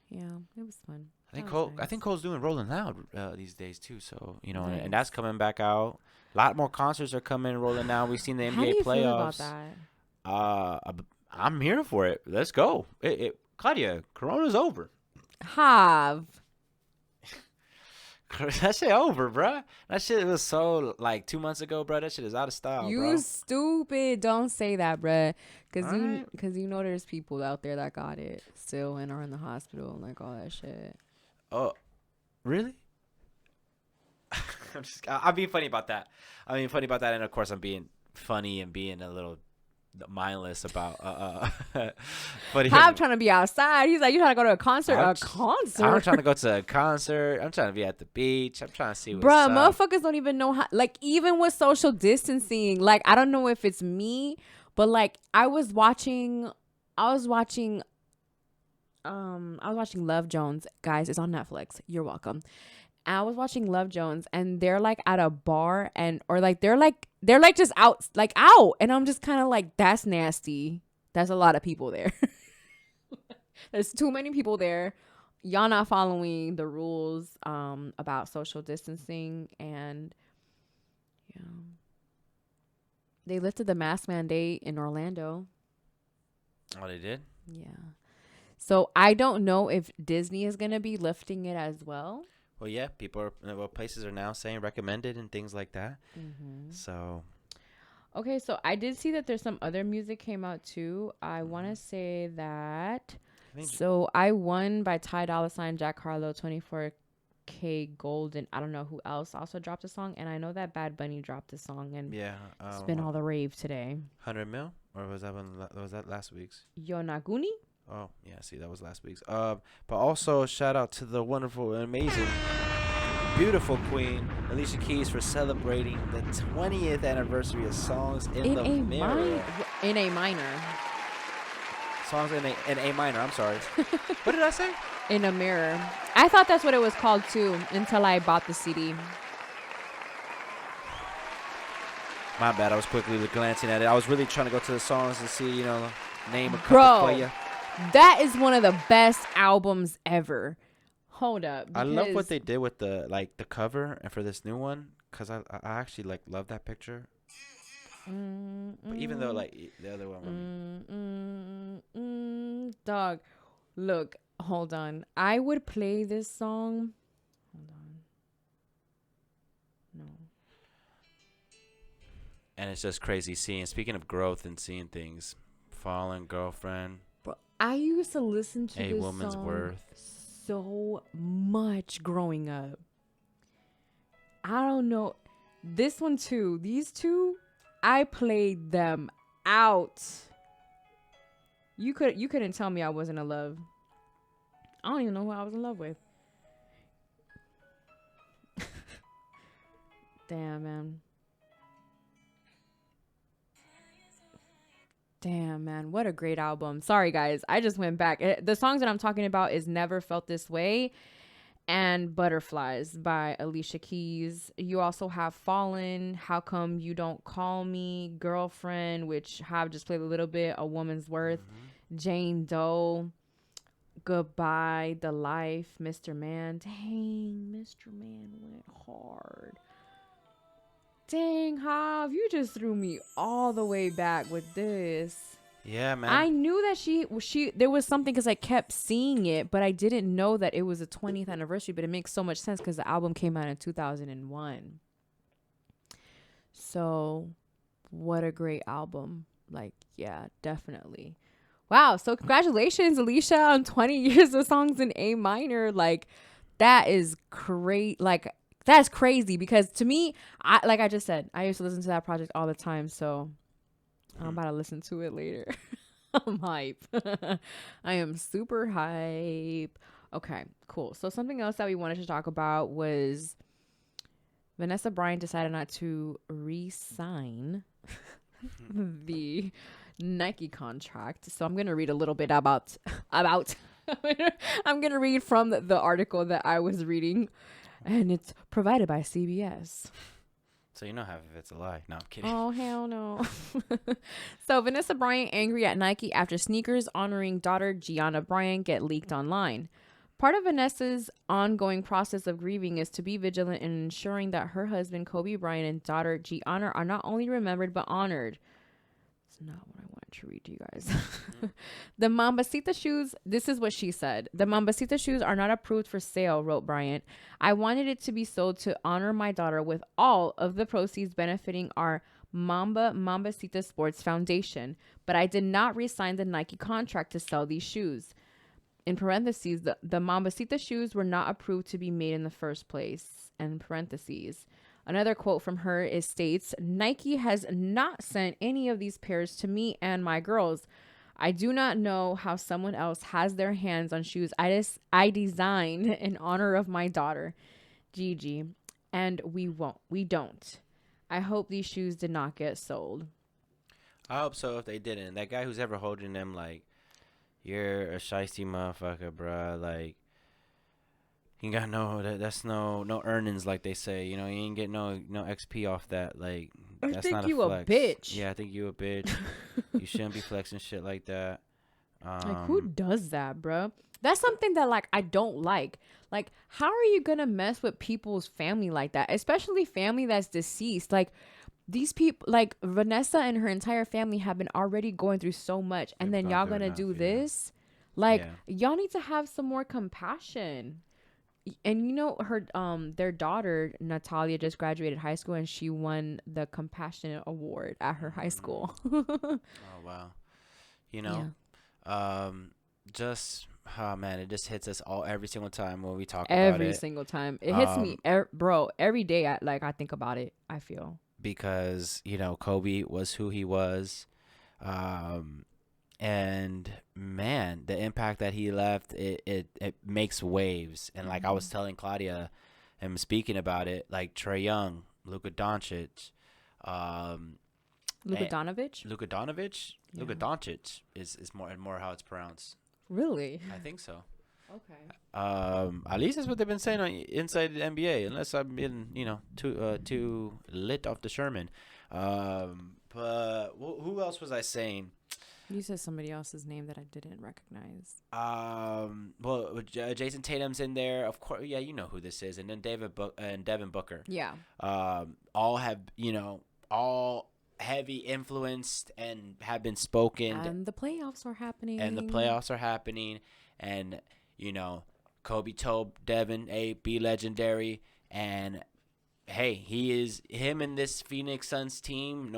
Yeah, it was fun. I think Cole's doing Rolling Loud these days too. So, you know, Nice. and that's coming back out. A lot more concerts are coming Rolling Loud. We've seen the NBA How do you playoffs. feel about that? I'm here for it. Let's go. Claudia, Corona's over. Have. That shit over, bruh. That shit was so like 2 months ago, bro. That shit is out of style, You bro. stupid. Don't say that, bruh. Because Alright. you know there's people out there that got it still and are in the hospital and like all that shit. Oh, really? I'm being funny about that. And of course I'm being funny and being a little mindless about funny. I'm trying to be outside. He's like, you trying to go to a concert? I'm A concert? I'm trying to go to a concert. I'm trying to be at the beach. I'm trying to see what's Bruh, up. motherfuckers don't even know how, like, even with social distancing, like, I don't know if it's me, but like, I was watching Love Jones. Guys, it's on Netflix. You're welcome. And I was watching Love Jones, and they're like at a bar, or like they're like just out, and I'm just kind of like, that's nasty. That's a lot of people there. There's too many people there. Y'all not following the rules about social distancing, and they lifted the mask mandate in Orlando. Oh, they did? Yeah. So I don't know if Disney is gonna be lifting it as well. Well, yeah, places are now saying recommended and things like that. Mm-hmm. So, Okay, so I did see that there's some other music came out too. I want to say that. So I Won by Ty Dolla $ign, Jack Harlow, 24K Gold, and I don't know who else also dropped a song. And I know that Bad Bunny dropped a song, and yeah, it's been all the rave today. 100 mil, or was that last week's? Yonaguni? Oh, yeah, see, that was last week's. But also shout out to the wonderful, amazing, beautiful queen Alicia Keys for celebrating the 20th anniversary of Songs in the Mirror. In a minor. Songs in A minor. I'm sorry. What did I say? In a mirror. I thought that's what it was called too until I bought the CD. My bad. I was quickly glancing at it. I was really trying to go to the songs and see, you know, name a couple for you. That is one of the best albums ever. Hold up. I love what they did with the cover and for this new one, because I actually love that picture. But even though the other one, dog, look, hold on. I would play this song. Hold on. No. And it's just crazy speaking of growth and seeing things, Fallen Girlfriend. Bro, I used to listen to A this Woman's song Worth so much growing up. I don't know. This one too. These two, I played them out. You couldn't tell me I wasn't in love. I don't even know who I was in love with. Damn, man. What a great album. Sorry, guys. I just went back. The songs that I'm talking about is Never Felt This Way and Butterflies by Alicia Keys. You also have Fallen, How Come You Don't Call Me, Girlfriend, which have just played a little bit, A Woman's Worth, Jane Doe, Goodbye, The Life, Mr. Man. Dang, Mr. Man went hard. Dang, Hav, you just threw me all the way back with this. Yeah, man. I knew that she there was something because I kept seeing it, but I didn't know that it was a 20th anniversary. But it makes so much sense because the album came out in 2001. So, what a great album! Like, yeah, definitely. Wow. So congratulations, Alicia, on 20 years of songs in A minor. Like, that is great. Like, that's crazy because to me, like I just said, I used to listen to that project all the time. So I'm about to listen to it later. I'm hype. I am super hype. Okay, cool. So something else that we wanted to talk about was Vanessa Bryant decided not to re-sign the Nike contract. So I'm gonna read a little bit about I'm gonna read from the article that I was reading, and it's provided by CBS. So you know half of it's a lie. No, I'm kidding. Oh, hell no. So Vanessa Bryant angry at Nike after sneakers honoring daughter Gianna Bryant get leaked online. Part of Vanessa's ongoing process of grieving is to be vigilant in ensuring that her husband Kobe Bryant and daughter Gianna are not only remembered but honored. It's not what I wanted to read to you guys. The Mambasita shoes, this is what she said. The Mambasita shoes are not approved for sale, wrote Bryant. I wanted it to be sold to honor my daughter with all of the proceeds benefiting our Mambasita Sports Foundation, but I did not re-sign the Nike contract to sell these shoes. In parentheses, the Mambasita shoes were not approved to be made in the first place. In parentheses. Another quote from her states, Nike has not sent any of these pairs to me and my girls. I do not know how someone else has their hands on shoes I designed in honor of my daughter, Gigi, and we don't. I hope these shoes did not get sold. I hope so if they didn't. That guy who's ever holding them, like, you're a shiesty motherfucker, bruh. Like, you got that's no earnings, like they say. You know, you ain't get no XP off that. Like, I that's think not you a flex. a bitch. Yeah, I think you a bitch. You shouldn't be flexing shit like that. Like, who does that, bro? That's something that, like, I don't like. Like, how are you gonna mess with people's family like that? Especially family that's deceased. Like, these people, like, Vanessa and her entire family have been already going through so much. And They've then gone y'all through gonna enough, do yeah. this? Like, Yeah. y'all need to have some more compassion. And you know, her their daughter Natalia just graduated high school and she won the Compassionate Award at her high school. Oh wow. You know, just oh man, it just hits us all every single time when we talk about it. Every single time it hits me, bro. Every day, I think about it. I feel because you know Kobe was who he was, and man, the impact that he left, it makes waves. And like I was telling Claudia, and speaking about it, like Trae Young, Luka Doncic, Luka Doncic. Luka Doncic, Yeah. Luka Doncic is more how it's pronounced. Really? I think so. Okay. At least that's what they've been saying on inside the NBA, unless I've been, too lit off the Sherman. But who else was I saying? You said somebody else's name that I didn't recognize. Well, Jason Tatum's in there, of course. Yeah, you know who this is, and then Devin Booker. Yeah. All have all heavy influenced and have been spoken. And the playoffs are happening. And Kobe told Devin, "Hey, be legendary." And hey, him and this Phoenix Suns team.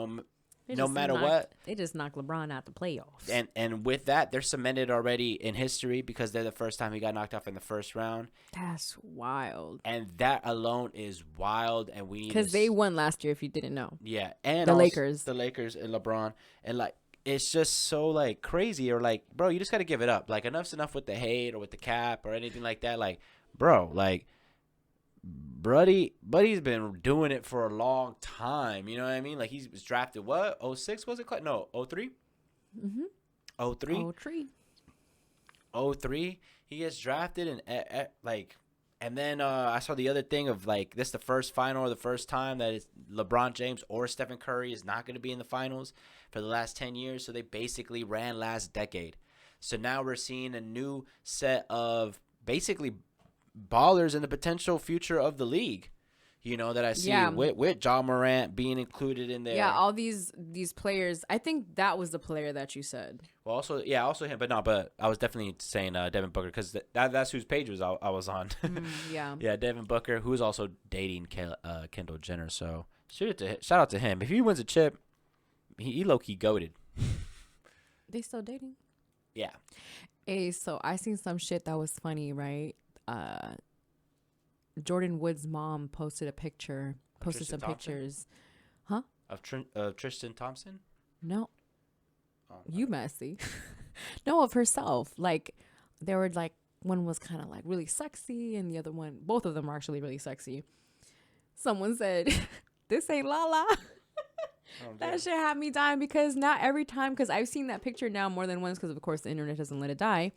No matter what, they just knocked LeBron out the playoffs. And with that, they're cemented already in history because they're the first time he got knocked off in the first round. That's wild. And that alone is wild. And we because they won last year. If you didn't know, yeah, and the Lakers and LeBron, and like it's just so like crazy. Or like, bro, you just gotta give it up. Like enough's enough with the hate or with the cap or anything like that. Like, bro, like. Buddy's been doing it for a long time. You know what I mean? Like he was drafted what? 06 was it? No, 03? Mm-hmm. 03? 03. He gets drafted and and then I saw the other thing of like this the first final or the first time that it's LeBron James or Stephen Curry is not going to be in the finals for the last 10 years. So they basically ran last decade. So now we're seeing a new set of basically ballers in the potential future of the league. that I see Yeah. with John Morant being included in there. Yeah, all these players. I think that was the player that you said. Well, also him, but I was definitely saying Devin Booker because that's whose page I was on. Yeah. Yeah, Devin Booker, who's also dating Kendall Jenner. So shout out to him. If he wins a chip, he low key goated. They still dating? Yeah. Hey, so I seen some shit that was funny, right? Jordan Wood's mom posted some Tristan Thompson? pictures. Huh? Of Tristan Thompson? No. Oh, You messy. No, of herself. Like, they were like, one was kind of like really sexy, and the other one, both of them are actually really sexy. Someone said, "This ain't Lala." That shit had me dying because not every time, because I've seen that picture now more than once because, of course, the internet doesn't let it die.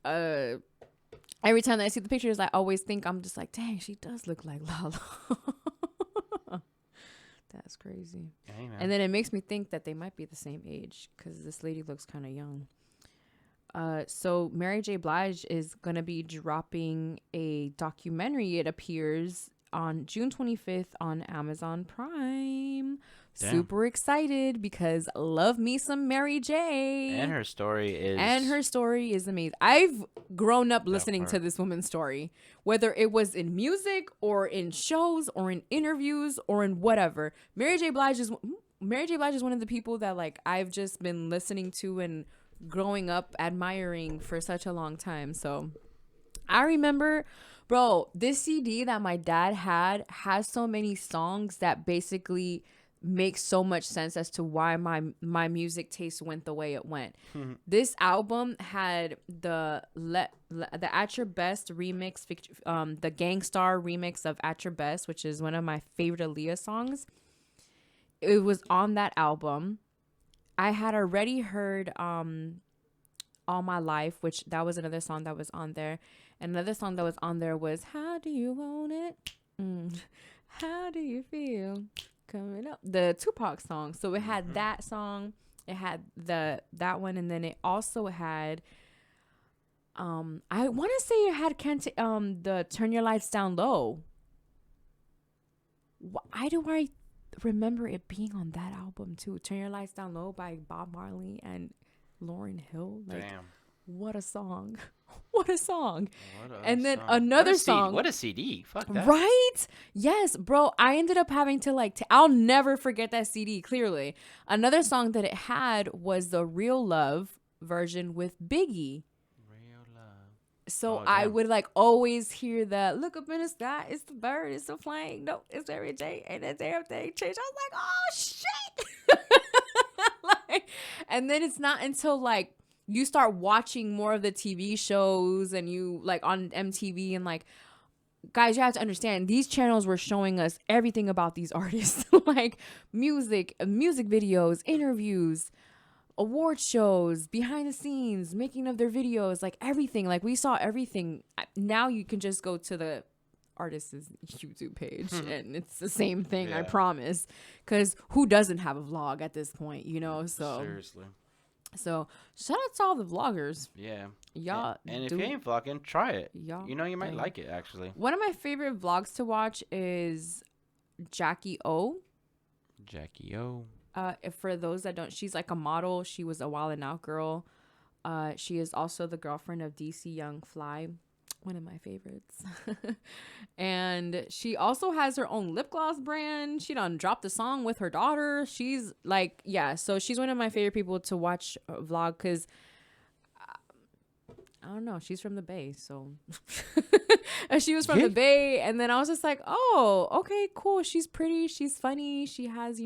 Every time that I see the pictures, I always think, I'm just like, dang, she does look like Lala. That's crazy. Hey, And then it makes me think that they might be the same age because this lady looks kind of young. So Mary J. Blige is going to be dropping a documentary, it appears, on June 25th on Amazon Prime. Damn. Super excited because love me some Mary J. And her story is amazing. I've grown up listening part. to this woman's story, whether it was in music or in shows or in interviews or in whatever. Mary J. Blige is one of the people that like I've just been listening to and growing up admiring for such a long time. So I remember, bro, this CD that my dad had has so many songs that basically make so much sense as to why my music taste went the way it went. This album had the At Your Best remix, the Gangstar remix of At Your Best, which is one of my favorite Aaliyah songs. It was on that album. I had already heard All My Life, which that was another song that was on there. And another song that was on there was How Do You Want It? How Do You Feel? Coming up. The Tupac song. So it had that song. It had that one, and then it also had I want to say it had the Turn Your Lights Down Low. Why do I remember it being on that album too? Turn Your Lights Down Low by Bob Marley and Lauryn Hill. Like, damn. What a song. What a song. And then another song. What a CD. Fuck that. Right? Yes, bro. I ended up having to I'll never forget that CD, clearly. Another song that it had was the Real Love version with Biggie. Real love. So Oh, I damn. would always hear that, look up in the sky, it's the bird, it's the plane. No, it's every day, ain't a damn thing changed. I was like, oh shit. And then it's not until you start watching more of the TV shows and you on MTV and guys, you have to understand these channels were showing us everything about these artists, music videos, interviews, award shows, behind the scenes, making of their videos, everything. We saw everything. Now you can just go to the artist's YouTube page and it's the same thing. I promise. Because who doesn't have a vlog at this point, so Seriously. So shout out to all the vloggers. Yeah. Y'all and if you ain't vlogging, try it. Y'all You might like it, actually. One of my favorite vlogs to watch is Jackie O. Jackie O. For those that don't, she's a model. She was a Wild 'N Out girl. She is also the girlfriend of DC Young Fly, one of my favorites. And she also has her own lip gloss brand. She done dropped the song with her daughter. She's so she's one of my favorite people to watch vlog because I don't know, she's from the Bay, so and she was from the Bay, and then I was just like, oh, okay, cool. She's pretty, she's funny, she has,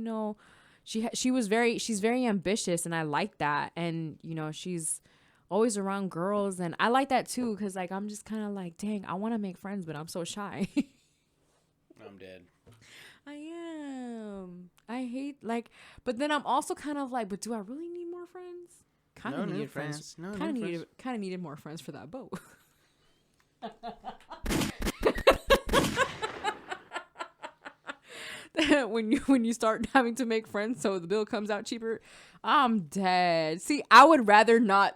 she's very ambitious, and I like that. And she's always around girls, and I like that too, because I'm just kind of dang, I want to make friends, but I'm so shy. I'm dead. I am. I hate but then I'm also kind of but do I really need more friends? Kind of needed friends. Kind of needed more friends for that boat. when you start having to make friends so the bill comes out cheaper, I'm dead. See, I would rather not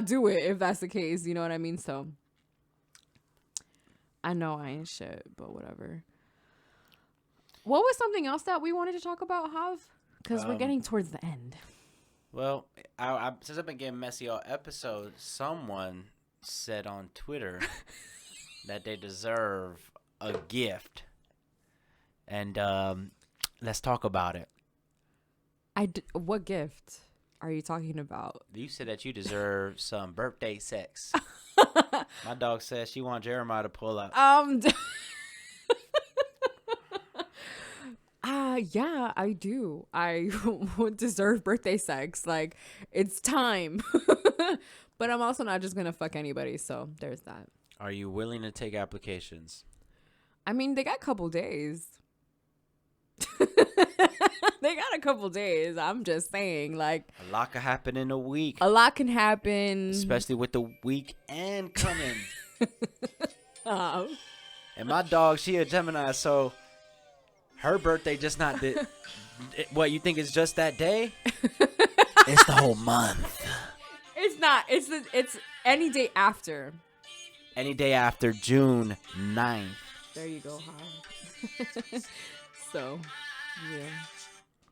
do it if that's the case, you know what I mean? So I know I ain't shit, but whatever. What was something else that we wanted to talk about, Hav? Because we're getting towards the end. Well, I since I've been getting messy all episode, someone said on Twitter that they deserve a gift. And let's talk about it. What gift are you talking about? You said that you deserve some birthday sex. My dog says she wants Jeremiah to pull up. Yeah, I do. I would deserve birthday sex. Like, it's time. But I'm also not just gonna fuck anybody, so there's that. Are you willing to take applications? I mean, they got a couple days. They got a couple days. I'm just saying, like, A lot can happen in a week. a lot can happen. Especially with the weekend coming. Oh. And my dog, she a Gemini, so her birthday just not the... What, you think it's just that day? It's the whole month. It's not. It's any day after. Any day after June 9th. There you go, huh? So, yeah.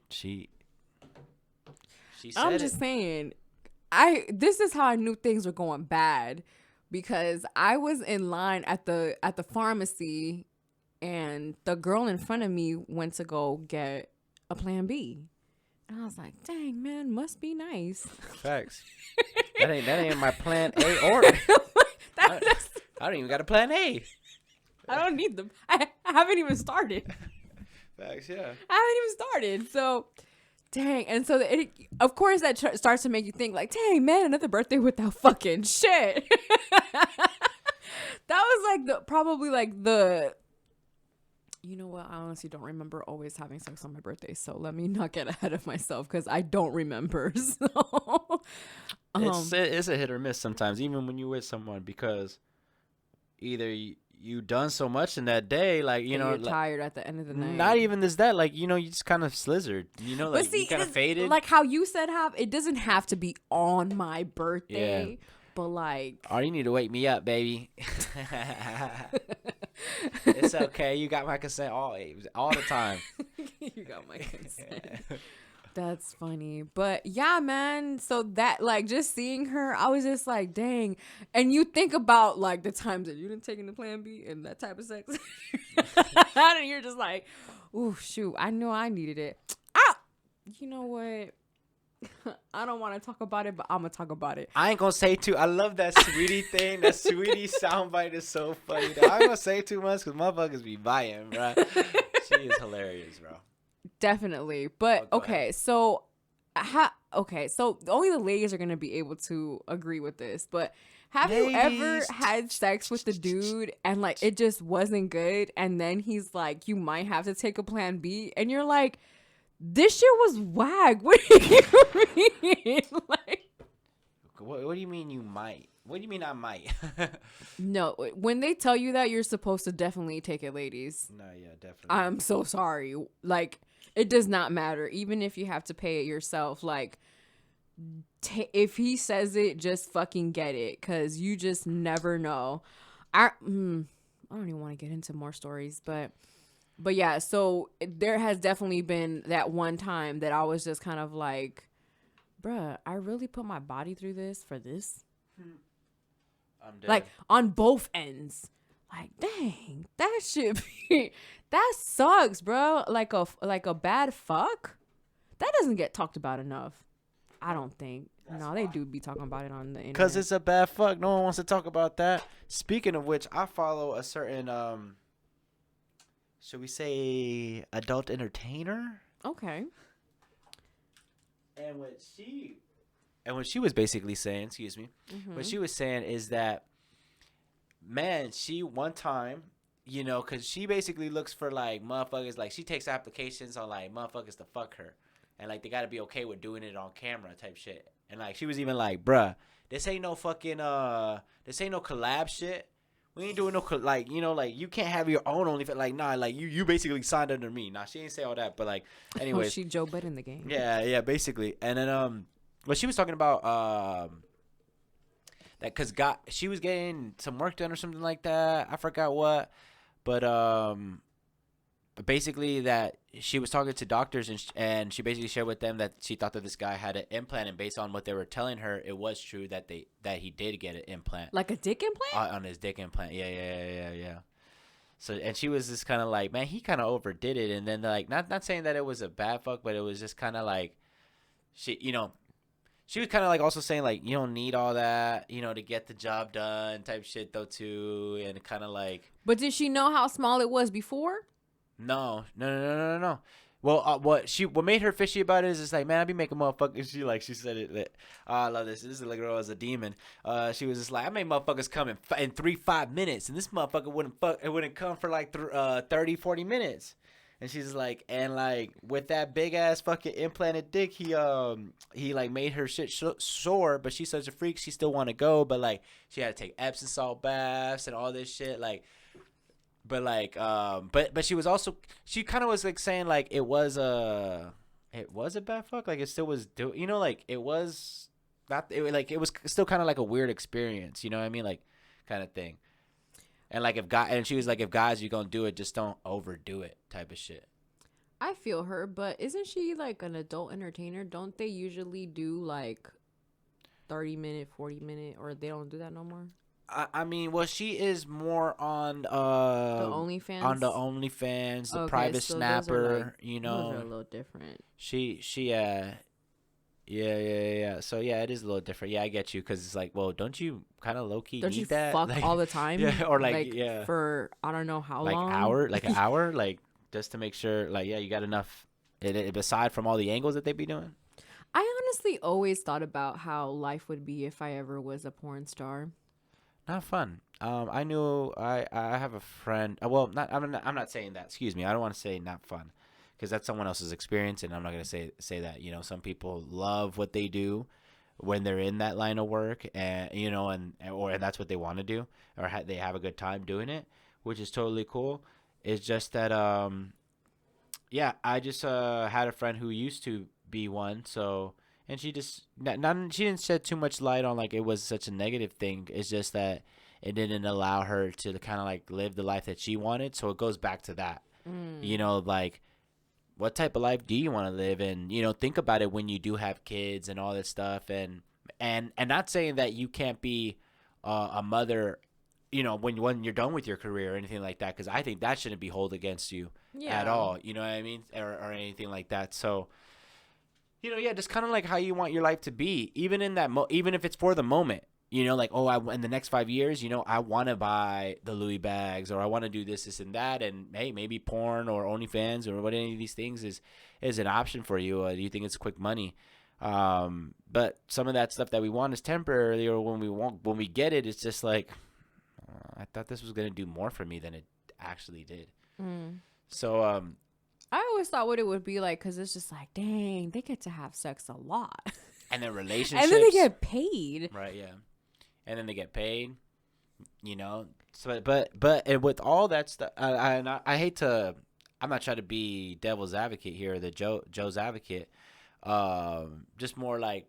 She said I'm just saying, this is how I knew things were going bad, because I was in line at the pharmacy, and the girl in front of me went to go get a Plan B, and I was like, "Dang, man, must be nice." Facts. that ain't my Plan A or I don't even got a Plan A. I don't need them. I haven't even started. Facts, yeah. I haven't even started. So, dang. And so, of course, that starts to make you think, like, dang, man, another birthday without fucking shit. That was like probably the, you know what? I honestly don't remember always having sex on my birthday. So let me not get ahead of myself, because I don't remember. So, it's a hit or miss sometimes, even when you're with someone, because either you done so much in that day, like, you know, you're tired at the end of the night. Not even this, that, like, you know, you just kind of slizzard, you know, like, but see, you kind of faded. Like how you said, it doesn't have to be on my birthday. Yeah. But like, oh, you need to wake me up, baby. It's okay. You got my consent all the time. You got my consent. That's funny. But yeah, man. So that, like, just seeing her, I was just like, dang. And you think about, like, the times that you didn't take the Plan B and that type of sex. And you're just like, ooh, shoot, I know I needed it. You know what? I don't want to talk about it, but I'm going to talk about it. I ain't going to say too. I love that sweetie thing. That sweetie soundbite is so funny. I ain't going to say too much because motherfuckers be buying, bro. She is hilarious, bro. Definitely. But okay, so only the ladies are going to be able to agree with this. But have you ever had sex with the dude and, like, it just wasn't good, and then he's like, you might have to take a Plan B, and you're like, this shit was whack. What do you mean? Like, what do you mean you might? What do you mean I might? No, when they tell you that, you're supposed to definitely take it, ladies. No, yeah, definitely. I'm so sorry. Like, it does not matter. Even if you have to pay it yourself, like, if he says it, just fucking get it, because you just never know. I don't even want to get into more stories, but yeah, so there has definitely been that one time that I was just kind of like, bruh, I really put my body through this for this? I'm dead. Like, on both ends. Like, dang, that shit that sucks, bro. Like a bad fuck? That doesn't get talked about enough, I don't think. No, they do be talking about it on the internet. Because it's a bad fuck. No one wants to talk about that. Speaking of which, I follow a certain, should we say, adult entertainer? Okay. And what she was basically saying, what she was saying is that, man, she one time, you know, because she basically looks for, like, motherfuckers, like, she takes applications on, like, motherfuckers to fuck her. And, like, they got to be okay with doing it on camera type shit. And, like, she was even like, bruh, this ain't no fucking, this ain't no collab shit. We ain't doing no, like, you know, like, you can't have your own OnlyFans. Like, nah, like, you basically signed under me. Nah, she ain't say all that, but, like, anyways. Oh, she Joe Budden in the game. Yeah, basically. And then, what she was talking about, that because she was getting some work done or something like that. I forgot what, but basically that she was talking to doctors and she basically shared with them that she thought that this guy had an implant, and based on what they were telling her, it was true that he did get an implant, Like a dick implant? on his dick implant. Yeah. So and she was just kind of like, man, he kind of overdid it, and then like not saying that it was a bad fuck, but it was just kind of like she was kind of like also saying like you don't need all that, to get the job done type shit though too, and kind of like. But did she know how small it was before? No. Well, what made her fishy about it is just like, man, I be making motherfuckers. She said it. I love this. This is like girl as a demon. She was just like, I made motherfuckers come in 5 minutes, and this motherfucker wouldn't come for like 30, 40 minutes. And she's like, and like with that big ass fucking implanted dick, he like made her shit sore. But she's such a freak, she still want to go, but like she had to take Epsom salt baths and all this shit, like. But like, but she was also, she kind of was like saying like it was a bad fuck, like it still was like it was not, it was still kind of like a weird experience, you know what I mean, like kind of thing. And like and she was like, if guys, you're gonna do it, just don't overdo it type of shit. I feel her, but isn't she like an adult entertainer? Don't they usually do like 30-minute, 40-minute, or they don't do that no more? I mean, well, she is more on The OnlyFans. The Okay, private so snapper, those are a little different. She yeah. So yeah, it is a little different. Yeah, I get you, because it's like, well, don't you kind of low key Don't need you that? fuck Like, all the time? yeah, or like yeah, for I don't know how like long. an hour, like just to make sure, like yeah, you got enough. Aside from all the angles that they be doing. I honestly always thought about how life would be if I ever was a porn star. Not fun. I knew I have a friend. Well, I'm not saying that. Excuse me. I don't want to say not fun, because that's someone else's experience, and I'm not gonna say that. Some people love what they do when they're in that line of work, and and that's what they want to do, or they have a good time doing it, which is totally cool. It's just that yeah, I just had a friend who used to be one, so. And she just she didn't shed too much light on like it was such a negative thing. It's just that it didn't allow her to kind of like live the life that she wanted. So it goes back to that, like what type of life do you want to live? And think about it when you do have kids and all this stuff. And not saying that you can't be a mother, when you're done with your career or anything like that, because I think that shouldn't be held against you at all. You know what I mean, or anything like that. So. Yeah, just kind of like how you want your life to be, even in that, even if it's for the moment, like, in the next 5 years, I want to buy the Louis bags, or I want to do this and that. And hey, maybe porn or OnlyFans or what any of these things is an option for you. Do you think it's quick money? But some of that stuff that we want is temporary, or when we get it, it's just like, I thought this was going to do more for me than it actually did. So, I always thought what it would be like, because it's just like, dang, they get to have sex a lot. And then relationships. And then they get paid. Right, yeah. And then they get paid, So, but with all that stuff, I hate to, I'm not trying to be devil's advocate here, the Joe's advocate. Just more like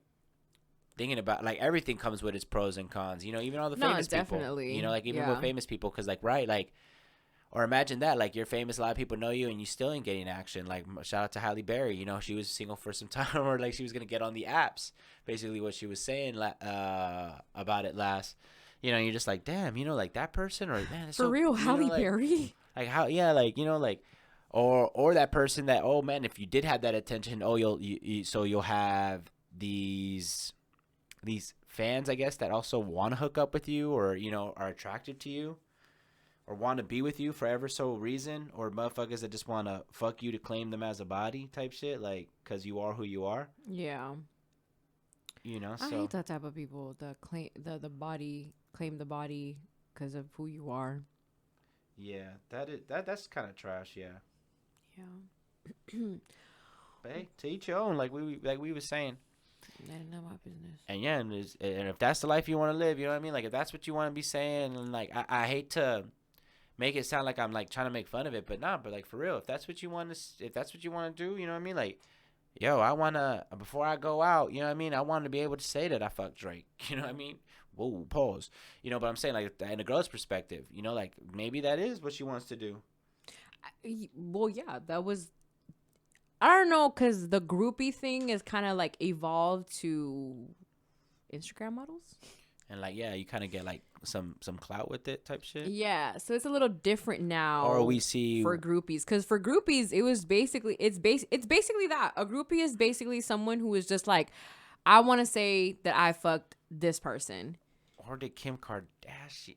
thinking about, like, everything comes with its pros and cons, even all the famous definitely. people. Like, even with famous people, because, like, right, like, or imagine that, like, you're famous, a lot of people know you, and you still ain't getting action. Like, shout out to Halle Berry. She was single for some time, or like she was gonna get on the apps. Basically, what she was saying about it last. You're just like, damn, like that person, or man, it's for so, real, Halle like, Berry. Like how, yeah, like like, or that person that, oh man, if you did have that attention, oh you'll have these fans, I guess, that also want to hook up with you, or are attracted to you. Or want to be with you for ever so reason, or motherfuckers that just want to fuck you to claim them as a body type shit, like, because you are who you are. Yeah. So. I hate that type of people that claim the body, claim the body because of who you are. Yeah, that's kind of trash. Yeah. Yeah. But hey, to each your own, like we were saying. That's not my business. And yeah, and if that's the life you want to live, you know what I mean. Like, if that's what you want to be saying, and like I hate to make it sound like I'm like trying to make fun of it, but like, for real, if that's what you want to do, you know what I mean, like, yo, I want to, before I go out, you know what I mean, I want to be able to say that I fucked Drake, you know what I mean, whoa, pause. You know, but I'm saying like in a girl's perspective, you know, like maybe that is what she wants to do. Well, yeah, that was. I don't know, because the groupie thing is kind of like evolved to Instagram models. And like, yeah, you kind of get like some clout with it type shit. Yeah, so it's a little different now. Or we see for groupies, because for groupies, it was basically it's basically that a groupie is basically someone who is just like, I want to say that I fucked this person. Or did Kim Kardashian?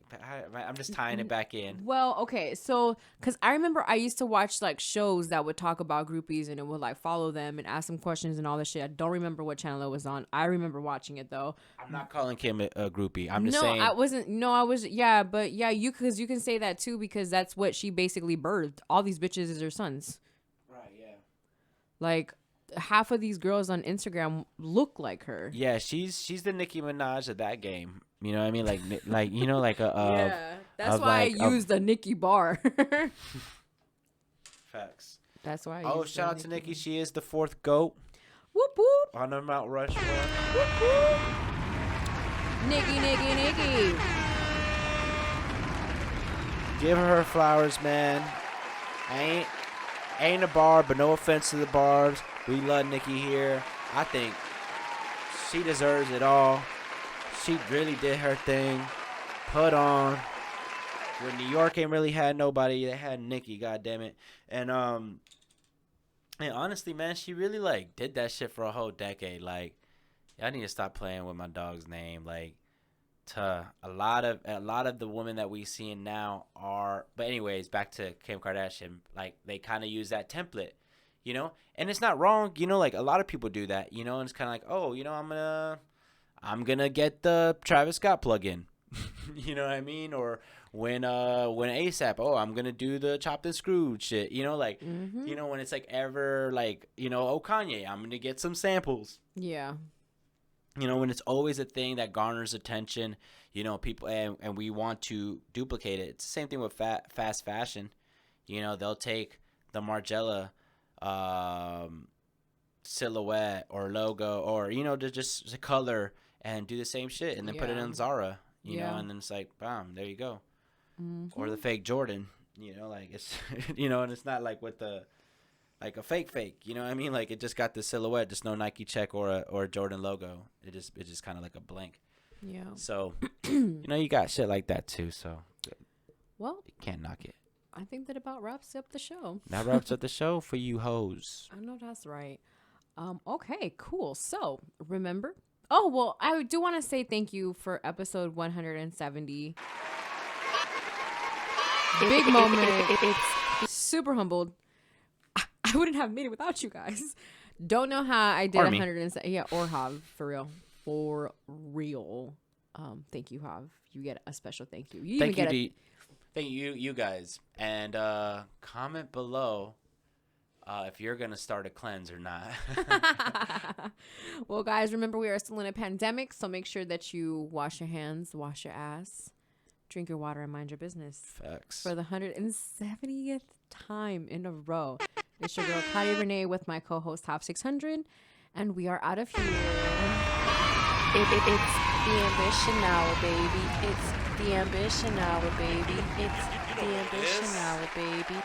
I'm just tying it back in. Well, okay, so because I remember I used to watch like shows that would talk about groupies and it would like follow them and ask them questions and all this shit. I don't remember what channel it was on. I remember watching it though. I'm not calling Kim a groupie. I'm just saying. No, I wasn't. No, I was. Yeah, but yeah, because you can say that too, because that's what she basically birthed. All these bitches is her sons. Right. Yeah. Like half of these girls on Instagram look like her. Yeah, she's the Nicki Minaj of that game. You know what I mean? Like you know, like a yeah. That's why I used the Nicki bar. Facts. That's why. Shout out to Nicki. She is the 4th GOAT. Whoop whoop. On the Mount Rushmore. Whoop whoop. Nicki. Give her flowers, man. Ain't a barb, but no offense to the barbs. We love Nicki here. I think she deserves it all. She really did her thing. Put on. When New York ain't really had nobody, they had Nicki, goddammit. And honestly, man, she really like did that shit for a whole decade. Like, I need to stop playing with my dog's name. Like, to a lot of the women that we seeing now are. But anyways, back to Kim Kardashian. Like, they kind of use that template, you know. And it's not wrong, you know. Like, a lot of people do that, you know. And it's kind of like, oh, you know, I'm gonna get the Travis Scott plugin. You know what I mean? Or when ASAP, I'm gonna do the chopped and screwed shit. You know, like you know, when it's like ever like, you know, Kanye, I'm gonna get some samples. Yeah. You know, when it's always a thing that garners attention, you know, people and we want to duplicate it. It's the same thing with fast fashion. You know, they'll take the Margiela silhouette or logo or, you know, just the color and do the same shit and then put it in Zara, you know, and then it's like, bam, there you go. Or the fake Jordan, you know, like it's, you know, and it's not like with the, like a fake, you know what I mean? Like it just got the silhouette, just no Nike check or a Jordan logo. It's just kind of like a blank. Yeah. So, you know, you got shit like that too. So, well, you can't knock it. I think that about wraps up the show. That wraps up the show for you hoes. I know that's right. Okay, cool. So remember. Oh, well, I do want to say thank you for episode 170. Big moment. It's super humbled. I wouldn't have made it without you guys. Don't know how I did 170. Yeah, or Hav, for real. For real. Thank you, Hav. You get a special thank you. Thank you, guys. And comment below if you're going to start a cleanse or not. Well, guys, remember we are still in a pandemic, so make sure that you wash your hands, wash your ass, drink your water, and mind your business. Facts. For the 170th time in a row. It's your girl, Claudia Renee, with my co-host, Top 600, and we are out of here. It's the ambition hour, baby. It's the ambition hour, baby. It's the ambition hour, baby.